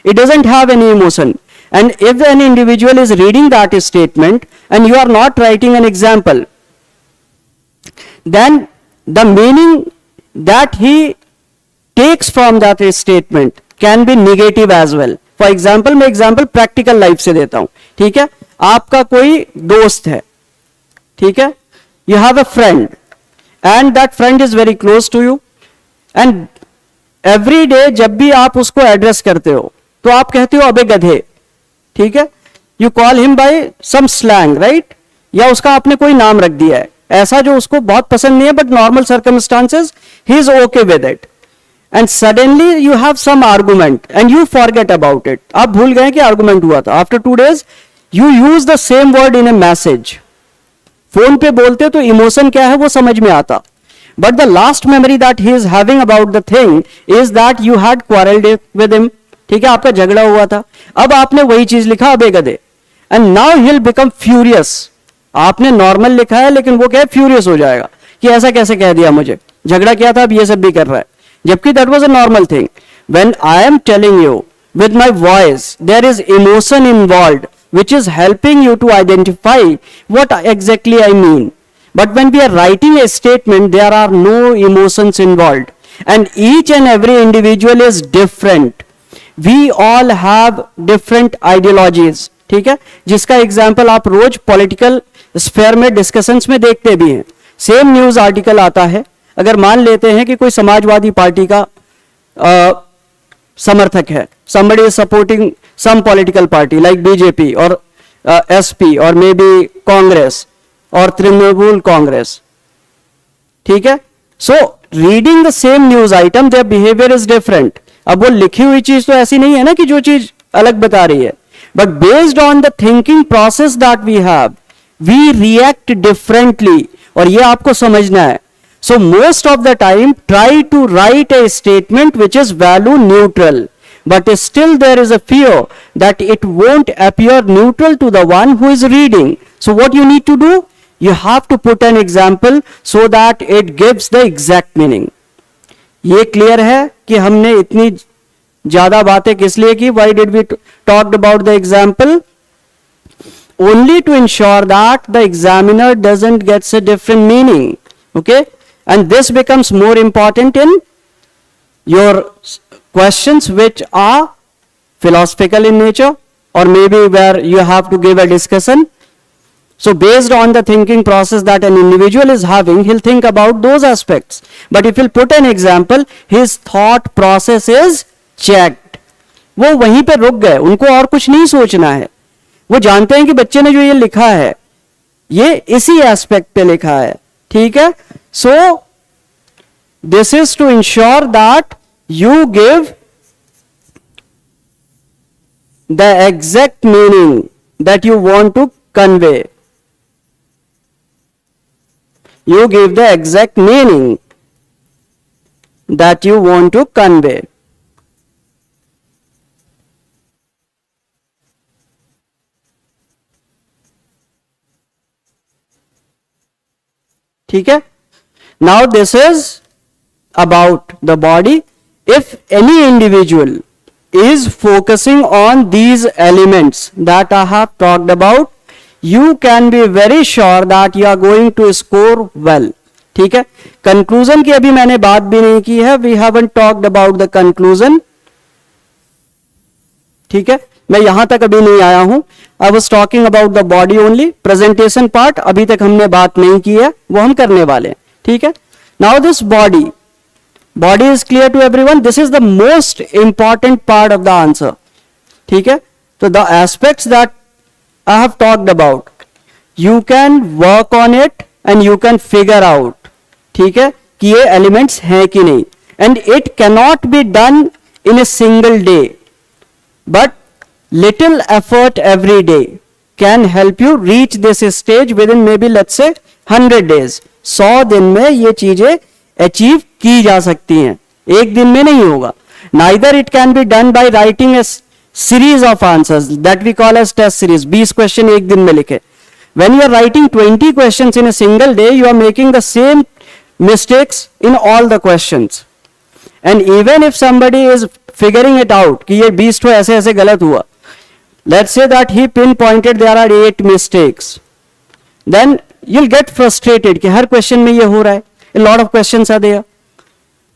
It doesn't have any emotion. And if an individual is reading that statement and you are not writing an example, then the meaning that he takes from that statement can be negative as well. For example, मैं example practical life से देता हूं. ठीक है, आपका कोई दोस्त है. ठीक है, you have a friend and that friend is very close to you and every day जब भी आप उसको एड्रेस करते हो तो आप कहते हो अबे गधे. ठीक है, you call him by some slang, right, या उसका आपने कोई नाम रख दिया है ऐसा जो उसको बहुत पसंद नहीं है, but normal circumstances he is okay with it. And suddenly you have some argument and you forget about it. आप भूल गए कि आर्गुमेंट हुआ था. After 2 days you use the same word in a message. Phone पे बोलते तो emotion क्या है वो समझ में आता, but the last memory that he is having about the thing is that you had quarrelled with him. ठीक है, आपका झगड़ा हुआ था. अब आपने वही चीज लिखा अबे गधे, and now he will become furious. आपने नॉर्मल लिखा है लेकिन वो क्या है, फ्यूरियस हो जाएगा कि ऐसा कैसे कह दिया, मुझे झगड़ा किया था अब ये सब भी कर रहा है, जबकि that was a normal thing. When I am telling you with my voice there is emotion involved which is helping you to identify what exactly I mean. But when we are writing a statement there are no emotions involved and each and every individual is different. We all have different ideologies. ठीक है, जिसका example आप रोज political sphere में discussions में देखते भी हैं. Same news article आता है, अगर मान लेते हैं कि कोई समाजवादी पार्टी का समर्थक है, somebody is supporting some political party like BJP or SP or maybe Congress or Trinamool Congress. ठीक है, so reading the same news item their behavior is different. अब वो लिखी हुई चीज तो ऐसी नहीं है ना कि जो चीज अलग बता रही है, but based on the thinking process that we have we react differently. और ये आपको समझना है. So most of the time try to write a statement which is value neutral, but still there is a fear that it won't appear neutral to the one who is reading. So what you need to do? You have to put an example so that it gives the exact meaning. ये clear है कि हमने इतनी ज्यादा बातें किस लिए की? Why did we talked about the example? Only to ensure that the examiner doesn't get a different meaning. Okay, and this becomes more important in your questions which are philosophical in nature, or maybe where you have to give a discussion. So based on the thinking process that an individual is having, he'll think about those aspects. But if he'll put an example, his thought process is checked. वो वहीं पे रुक गए, उनको और कुछ नहीं सोचना है. वो जानते हैं कि बच्चे ने जो ये लिखा है ये इसी एस्पेक्ट पे लिखा है. ठीक है? So this is to ensure that you give the exact meaning that you want to convey. You give the exact meaning that you want to convey. ठीक है? Now this is about the body. If any individual is focusing on these elements that I have talked about, you can be very sure that you are going to score well. ठीक है? Conclusion की अभी मैंने बात भी नहीं की है. We haven't talked about the conclusion. ठीक है? मैं यहां तक अभी नहीं आया हूं. I was talking about the body only. Presentation part अभी तक हमने बात नहीं की है, वो हम करने वाले हैं. ठीक है? Now this body is clear to everyone. This is the most important part of the answer. ठीक है? So the aspects that I have talked about, you can work on it and you can figure out, ठीक है, कि ये elements हैं कि नहीं. And it cannot be done in a single day, but little effort every day can help you reach this stage within maybe let's say 100 days. 100 दिन में ये चीजें अचीव की जा सकती हैं, एक दिन में नहीं होगा. Neither it can be done by writing a series of answers that we call as test series. 20 question एक दिन में लिखे. When you are writing 20 questions in a single day, you are making the same mistakes in all the questions. And even if somebody is figuring it out कि ये 20 तो ऐसे ऐसे गलत हुआ, let's say that he pinpointed there are 8 mistakes, then you'll get frustrated कि हर question में ये हो रहा है. A lot of questions are there.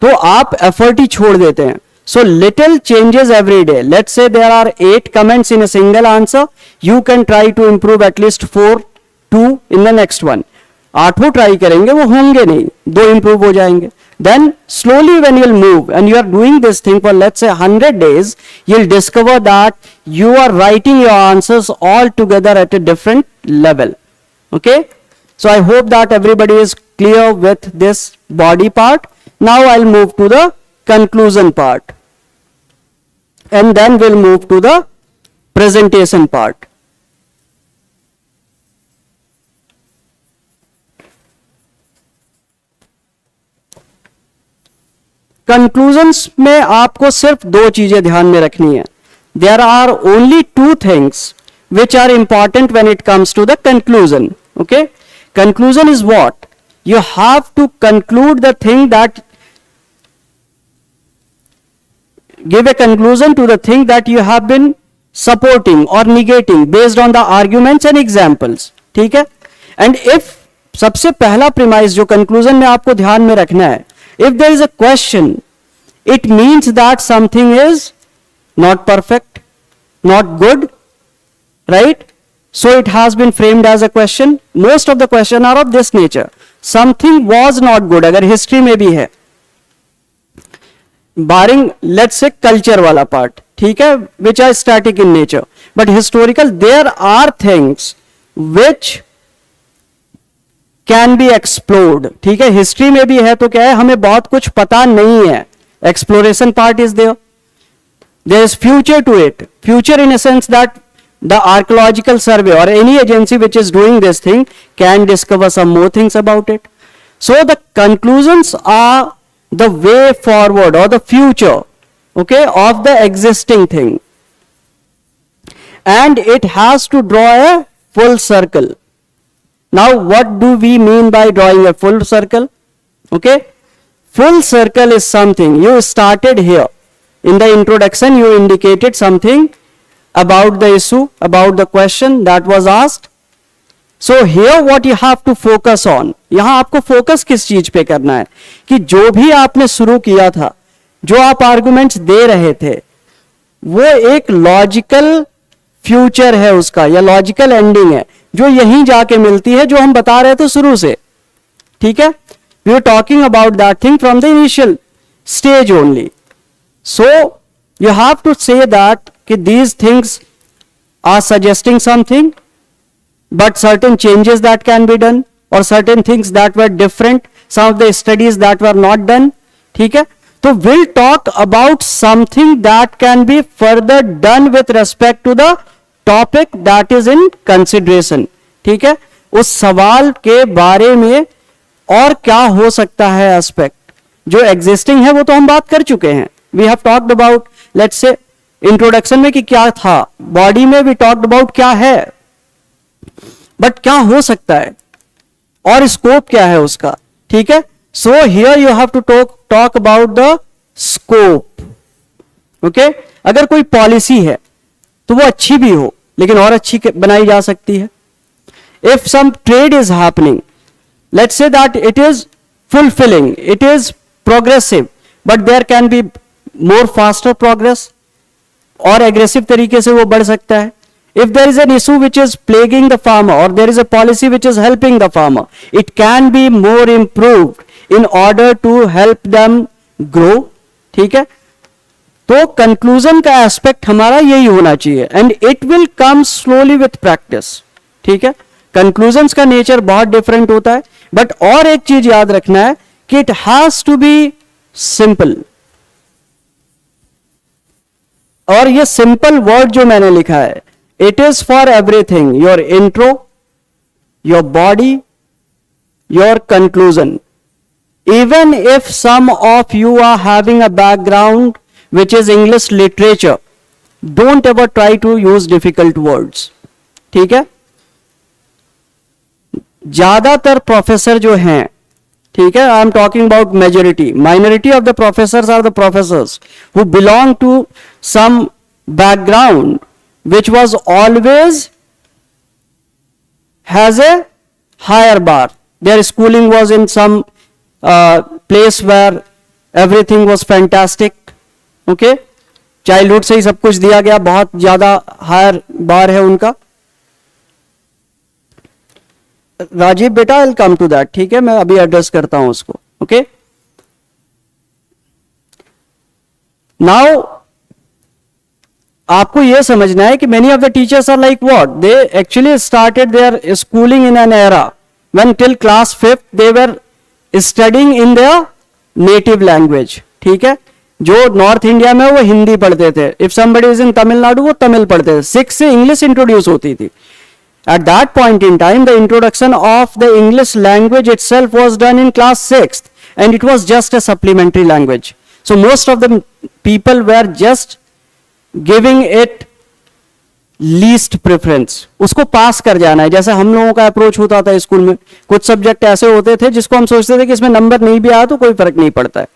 तो आप एफर्ट ही छोड़ देते हैं. So little changes every day. Let's say there are 8 comments in a single answer. You can try to improve at least 4, 2 in the next one. 8 try करेंगे वो होंगे नहीं, 2 improve हो जाएंगे. Then slowly when you'll move and you are doing this thing for let's say 100 days, you'll discover that you are writing your answers all together at a different level. Okay? So I hope that everybody is clear with this body part. Now I'll move to the conclusion part. And then we'll move to the presentation part. Conclusions में आपको सिर्फ 2 चीजें ध्यान में रखनी है. There are only 2 things which are important when it comes to the conclusion. Okay? Conclusion is what? You have to conclude the thing that give a conclusion to the thing that you have been supporting or negating based on the arguments and examples. ठीक है? And if सबसे पहला premise जो conclusion में आपको ध्यान में रखना है, if there is a question, it means that something is not perfect, not good, right? So it has been framed as a question. Most of the questions are of this nature. Something was not good, अगर history में भी है, barring let's say culture वाला part, ठीक है, which are static in nature, but historical there are things which can be explored. ठीक है, history में भी है तो क्या है, हमें बहुत कुछ पता नहीं है. Exploration part is there. There is future to it. Future in a sense that the archaeological survey or any agency which is doing this thing can discover some more things about it. So the conclusions are the way forward or the future, okay, of the existing thing. And it has to draw a full circle. Now, what do we mean by drawing a full circle? Okay, full circle is something, you started here. In the introduction, you indicated something about the issue, about the question that was asked. So here what you have to focus on, यहाँ आपको focus किस चीज पे करना है कि जो भी आपने शुरू किया था, जो आप आर्गुमेंट्स दे रहे थे, वो एक लॉजिकल फ्यूचर है उसका या लॉजिकल एंडिंग है जो यहीं जाके मिलती है जो हम बता रहे थे शुरू से. ठीक है, we are talking about that thing from the initial stage only. So you have to say that कि these things are suggesting something, but certain changes that can be done or certain things that were different, some of the studies that were not done. ठीक है, तो we'll talk about something that can be further done with respect to the topic that is in consideration. ठीक है, उस सवाल के बारे में और क्या हो सकता है एस्पेक्ट. जो एग्जिस्टिंग है वो तो हम बात कर चुके हैं. We have talked about, let's say introduction में कि क्या था, बॉडी में वी टॉक्ड अबाउट क्या है, बट क्या हो सकता है और स्कोप क्या है उसका. ठीक है, so here you have to talk about the scope. Okay, अगर कोई पॉलिसी है तो वो अच्छी भी हो लेकिन और अच्छी बनाई जा सकती है. If some trade is happening, let's say that it is fulfilling, it is progressive, but there can be more faster progress, और एग्रेसिव तरीके से वो बढ़ सकता है. If there is an issue which is plaguing the farmer or there is a policy which is helping the farmer, it can be more improved in order to help them grow. ठीक है, तो conclusion का aspect हमारा यही होना चाहिए and it will come slowly with practice. ठीक है, कंक्लूजन्स का नेचर बहुत डिफरेंट होता है, बट और एक चीज याद रखना है कि it has to be simple. और ये सिंपल वर्ड जो मैंने लिखा है, it is for everything, your intro, your body, your conclusion. Even if some of you are having a background which is English literature, don't ever try to use difficult words. ठीक है, ज्यादातर professor जो हैं, ठीक है, I am talking about majority, minority of the professors are the professors who belong to some background which was always has a higher bar. Their schooling was in some place where everything was fantastic. Okay, childhood से ही सब कुछ दिया गया, बहुत ज्यादा higher बार है उनका. राजीव बेटा, I'll come to that. ठीक है, मैं अभी एड्रेस करता हूं उसको. ओके, नाउ आपको यह समझना है कि many of the teachers are like what, they actually started their schooling in an era when till class 5th they were studying in their native language. ठीक है, जो नॉर्थ इंडिया में वो हिंदी पढ़ते थे, if somebody is in Tamil Nadu वो तमिल पढ़ते थे. 6 से इंग्लिश इंट्रोड्यूस होती थी. At that point in time the introduction of the English language itself was done in class 6th and it was just a supplementary language. So most of the people where just giving it least preference. उसको पास कर जाना है, जैसे हम लोगों का approach होता था स्कूल में. कुछ सब्जेक्ट ऐसे होते थे जिसको हम सोचते थे कि इसमें नंबर नहीं भी आया तो कोई फर्क नहीं पड़ता है,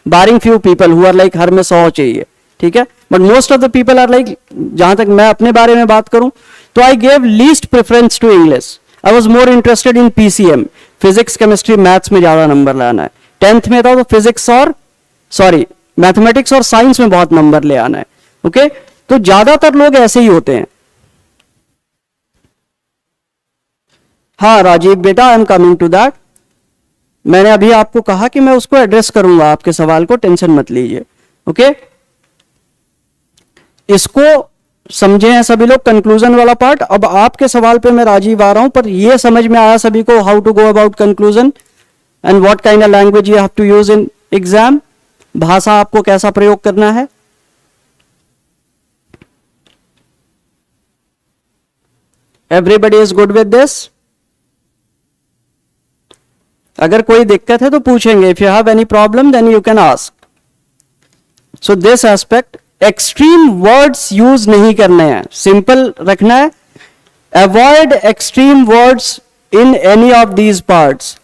barring few people who are like हर में 100 चाहिए. ठीक है, but most of the people are like, जहां तक मैं अपने बारे में बात करूं तो I gave least preference to English. I was more interested in PCM, physics chemistry maths में ज्यादा नंबर लाना है. 10th में था तो फिजिक्स और मैथमेटिक्स और साइंस में बहुत नंबर ले आना है. ओके, तो ज्यादातर लोग ऐसे ही होते हैं. हाँ राजीव बेटा, I am coming to that. मैंने अभी आपको कहा कि मैं उसको एड्रेस करूंगा, आपके सवाल को, टेंशन मत लीजिए. ओके, इसको समझे हैं सभी लोग, कंक्लूजन वाला पार्ट. अब आपके सवाल पे मैं राजीव आ रहा हूं, पर यह समझ में आया सभी को how to go about conclusion and what kind of language you have to use in exam. भाषा आपको कैसा प्रयोग करना है. Everybody is good with this? अगर कोई दिक्कत है तो पूछेंगे. If you have any problem then you can ask. So this aspect, extreme words use नहीं करने हैं, सिंपल रखना है. Avoid extreme words in any of these parts.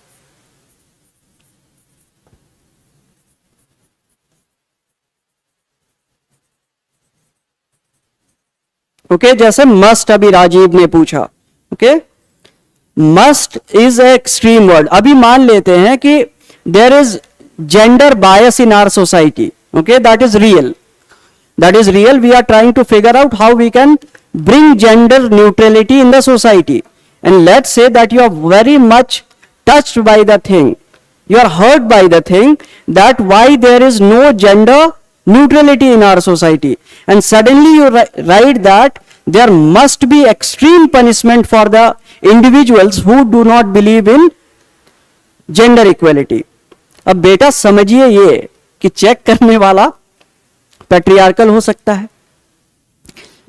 Okay, जैसे मस्ट अभी राजीव ने पूछा. Okay, must is a extreme word. अभी मान लेते हैं कि there is gender bias in our society. Okay, that is real. That is real. We are trying to figure out how we can bring gender neutrality in the society. And let's say that you are very much touched by the thing. You are hurt by the thing that why there is no gender neutrality in our society. And suddenly you write that there must be extreme punishment for the individuals who do not believe in gender equality. अब बेटा समझिए ये कि check करने वाला patriarchal हो सकता है.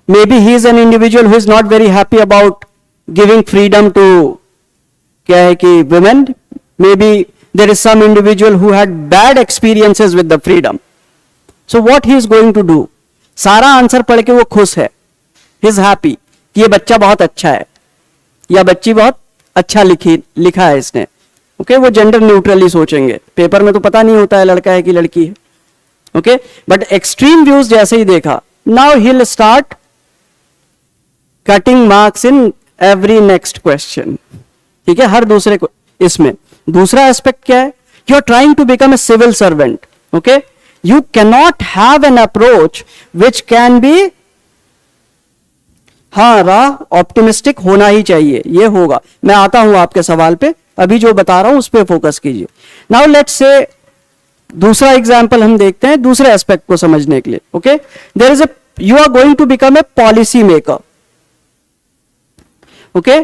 May be he is an individual who is not very happy about giving freedom to, क्या है कि women. May be there is some individual who had bad experiences with the freedom. So what he is going to do? सारा answer पढ़ के वो खुश है, he is happy कि ये बच्चा बहुत अच्छा है या बच्ची बहुत अच्छा लिखा है इसने. ओके, वो जेंडर न्यूट्रली सोचेंगे. पेपर में तो पता नहीं होता है लड़का है कि लड़की है. ओके, बट एक्सट्रीम व्यूज जैसे ही देखा, now he will start cutting marks in every next question. ठीक है, हर दूसरे को. इसमें दूसरा एस्पेक्ट क्या है? You are trying to become a civil servant. Okay, you can not have an approach which can be, हाँ राह ऑप्टिमिस्टिक होना ही चाहिए. ये होगा. मैं आता हूं आपके सवाल पे, अभी जो बता रहा हूं उस पर फोकस कीजिए. नाउ लेट्स से दूसरा एग्जाम्पल हम देखते हैं दूसरे एस्पेक्ट को समझने के लिए. Okay, there is you are going to become a policy maker. Okay,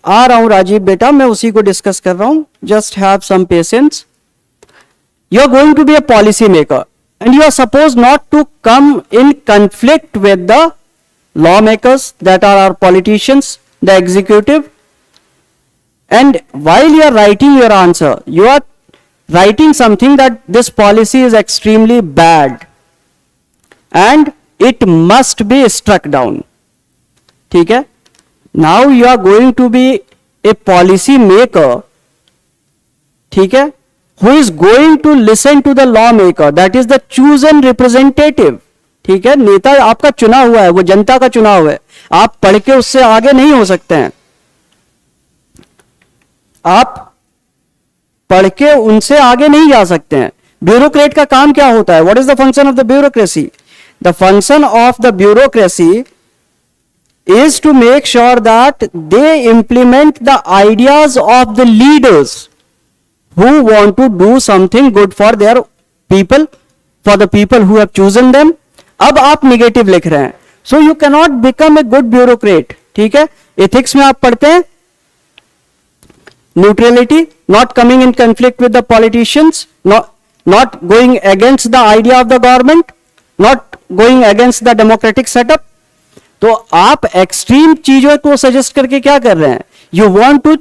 आ रहा हूं राजीव बेटा, मैं उसी को डिस्कस कर रहा हूं. Just have some patience. You are going to be a policy maker and you are suppose not to come in conflict with the law makers that are our politicians, the executive. And while you are writing your answer, you are writing something that this policy is extremely bad and it must be struck down. ठीक है, now you are going to be a policy maker, ठीक है, who is going to listen to the lawmaker, that is the chosen representative. ठीक है, नेता आपका चुना हुआ है, वो जनता का चुना हुआ है. आप पढ़ के उससे आगे नहीं हो सकते हैं. आप पढ़ के उनसे आगे नहीं जा सकते हैं. ब्यूरोक्रेट का काम क्या होता है? What is the function of the bureaucracy? The function of the bureaucracy is to make sure that they implement the ideas of the leaders who want to do something good for their people, for the people who have chosen them. अब आप negative लिख रहे हैं, so you can not become a good bureaucrat. ठीक है, ethics में आप पढ़ते हैं neutrality, not coming in conflict with the politicians, not going against the idea of the government, not going against the democratic setup. तो आप extreme चीजों को सजेस्ट करके क्या कर रहे हैं? You want to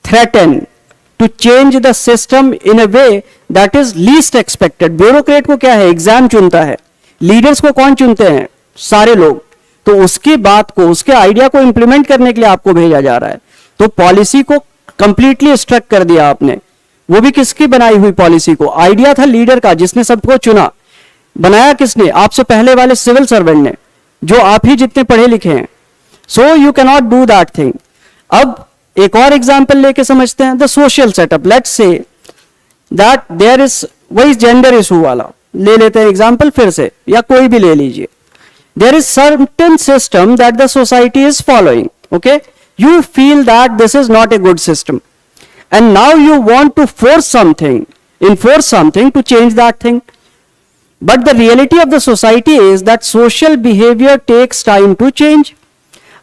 threaten to change the system in a way that is least expected. Bureaucrat को क्या है? एग्जाम चुनता है. लीडर्स को कौन चुनते हैं? सारे लोग. तो उसकी बात को, उसके आइडिया को इंप्लीमेंट करने के लिए आपको भेजा जा रहा है. तो पॉलिसी को कंप्लीटली स्ट्रक कर दिया आपने. वो भी किसकी बनाई हुई पॉलिसी को? आइडिया था लीडर का, जिसने सबको चुना. बनाया किसने? आपसे पहले वाले सिविल सर्वेंट ने, जो आप ही जितने पढ़े लिखे हैं. So you can not do that thing. अब एक और एग्जाम्पल लेके समझते हैं. The social setup. Let's say that there is, वही जेंडर इशू वाला ले लेते हैं एग्जाम्पल फिर से, या कोई भी ले लीजिए. There is certain system that the society is following. Okay, you feel that this is not a good system and now you want to enforce something to change that thing. But the reality of the society is that social behavior takes time to change.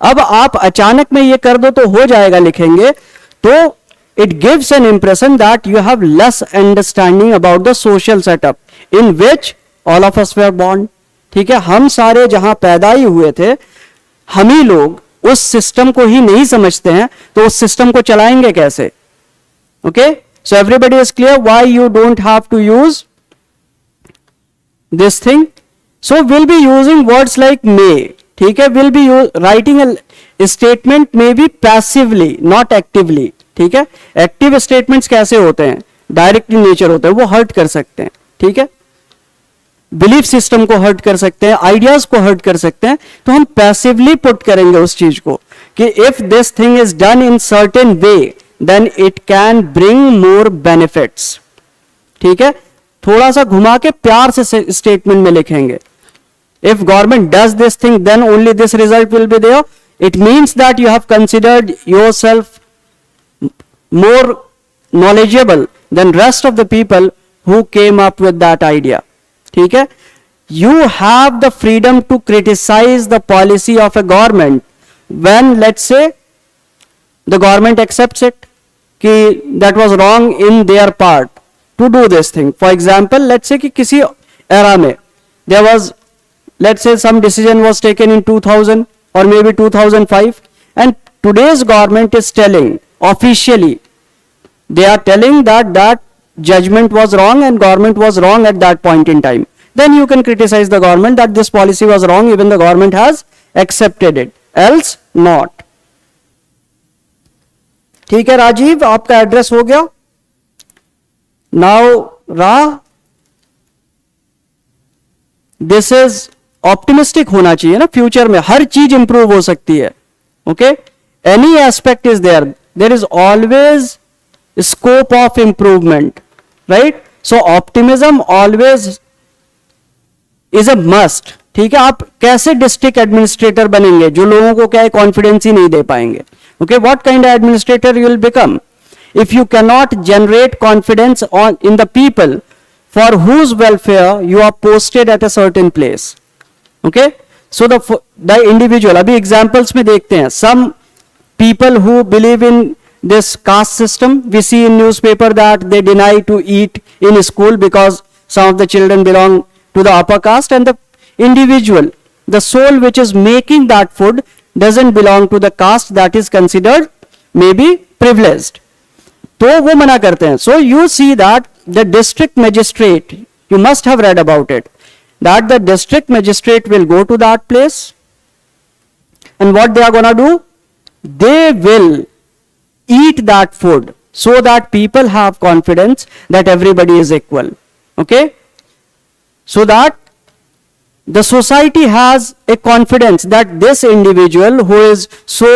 अब आप अचानक में ये कर दो तो हो जाएगा लिखेंगे, तो it gives an impression that you have less understanding about the social setup in which all of us were born. ठीक है, हम सारे जहां पैदा ही हुए थे, हम ही लोग उस सिस्टम को ही नहीं समझते हैं, तो उस सिस्टम को चलाएंगे कैसे? Okay, so everybody is clear why you don't have to use this thing. So we'll be using words like may. ठीक है, we'll be writing a statement may be passively, not actively. ठीक है, active statements कैसे होते हैं, direct in nature होते हैं, वो हर्ट कर सकते हैं. ठीक है, बिलीफ सिस्टम को हर्ट कर सकते हैं, आइडियाज को हर्ट कर सकते हैं. तो हम पैसिवली पुट करेंगे उस चीज को कि if this thing is done in certain way then it can bring more benefits. ठीक है, थोड़ा सा घुमा के प्यार से स्टेटमेंट में लिखेंगे. If government does this thing then only this result will be there. It means that you have considered yourself more knowledgeable than rest of the people who came up with that idea. ठीक है, you have the freedom to criticize the policy of a government when let's say the government accepts it कि that was wrong in their part to do this thing. For example, let's say कि किसी era में there was, let's say some decision was taken in 2000 or maybe 2005 and today's government is telling officially, they are telling that that judgment was wrong and government was wrong at that point in time. Then you can criticize the government that this policy was wrong, even the government has accepted it, else not. ठीक है राजीव, आपका address हो गया. Now रा, this is optimistic होना चाहिए ना, future में हर चीज इंप्रूव हो सकती है. Okay, any aspect is there, there is always scope of improvement, right? So optimism always is a must. ठीक है, आप कैसे डिस्ट्रिक्ट एडमिनिस्ट्रेटर बनेंगे जो लोगों को क्या है कॉन्फिडेंस ही नहीं दे पाएंगे. Okay, what kind of administrator you will become if you cannot generate confidence in the people for whose welfare you are posted at a certain place. Okay, so the individual, अभी examples में देखते हैं. Some people who believe in this caste system, we see in newspaper that they deny to eat in school because some of the children belong to the upper caste and the individual, the soul which is making that food doesn't belong to the caste that is considered maybe privileged. तो वो मना करते हैं. So you see that the district magistrate, you must have read about it, that the district magistrate will go to that place and what they are gonna do, they will eat that food so that people have confidence that everybody is equal. Okay, so that the society has a confidence that this individual who is so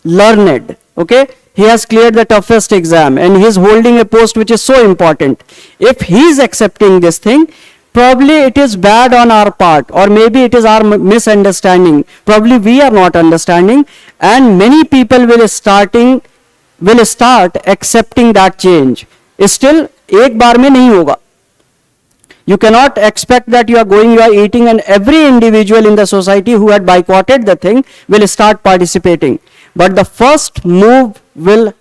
learned, okay, he has cleared the toughest exam and he is holding a post which is so important. If he is accepting this thing, probably it is bad on our part, or maybe it is our misunderstanding, probably we are not understanding, and many people will start accepting that change. Still एक बार में नहीं होगा. You cannot expect that you are eating and every individual in the society who had boycotted the thing will start participating, but the first move will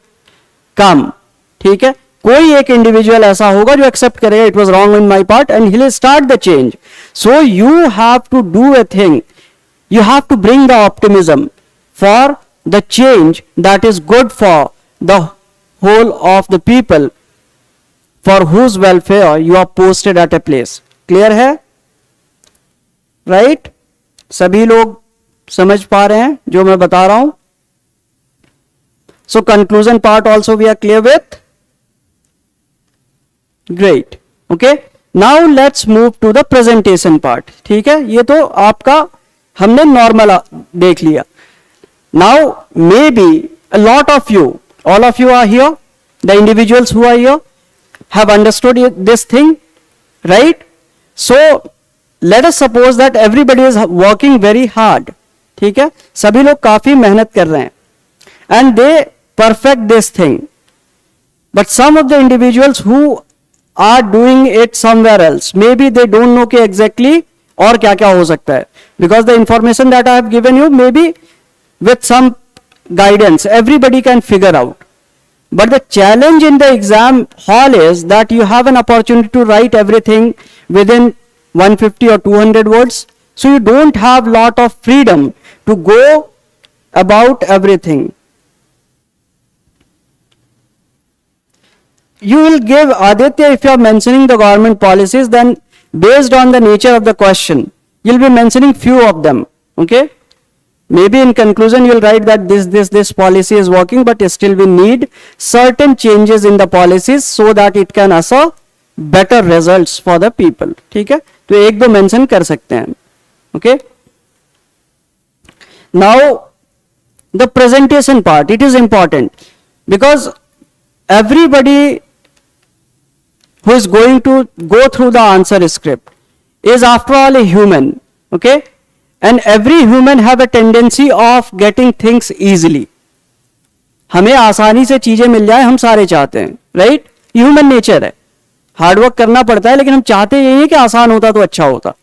come. ठीक है, कोई एक individual ऐसा होगा जो एक्सेप्ट करेगा it was wrong in my part and he will start the change. So you have to do a thing, you have to bring the optimism for the change that is good for the whole of the people for whose welfare you are posted at a place. Clear है? Right? सभी लोग समझ पा रहे हैं जो मैं बता रहा हूं? So conclusion part also we are clear with? Great. Okay. Now let's move to the presentation part. ठीक है, ये तो आपका हमने नॉर्मल देख लिया. Now maybe a lot of you, all of you are here, the individuals who are here have understood this thing, right? So let us suppose that everybody is working very hard. ठीक है, सभी लोग काफी मेहनत कर रहे हैं and they perfect this thing, but some of the individuals who are doing it somewhere else, maybe they don't know कि exactly और क्या क्या हो सकता है, because the information that I have given you, maybe with some guidance everybody can figure out, but the challenge in the exam hall is that you have an opportunity to write everything within 150 or 200 words, so you don't have lot of freedom to go about everything. you will give Aditya, if you are mentioning the government policies, then based on the nature of the question, you'll be mentioning few of them. Okay, maybe in conclusion you'll write that this policy is working, but still we need certain changes in the policies so that it can assure better results for the people. ठीक है, तो एक दो mention कर सकते हैं. Okay, now the presentation part, it is important because everybody who is going to go through the answer script is after all a human. Okay, and every human have a tendency of getting things easily. हमें आसानी से चीजें मिल जाए हम सारे चाहते हैं, right? Human nature है, हार्डवर्क करना पड़ता है, लेकिन हम चाहते यही है कि आसान होता तो अच्छा होता.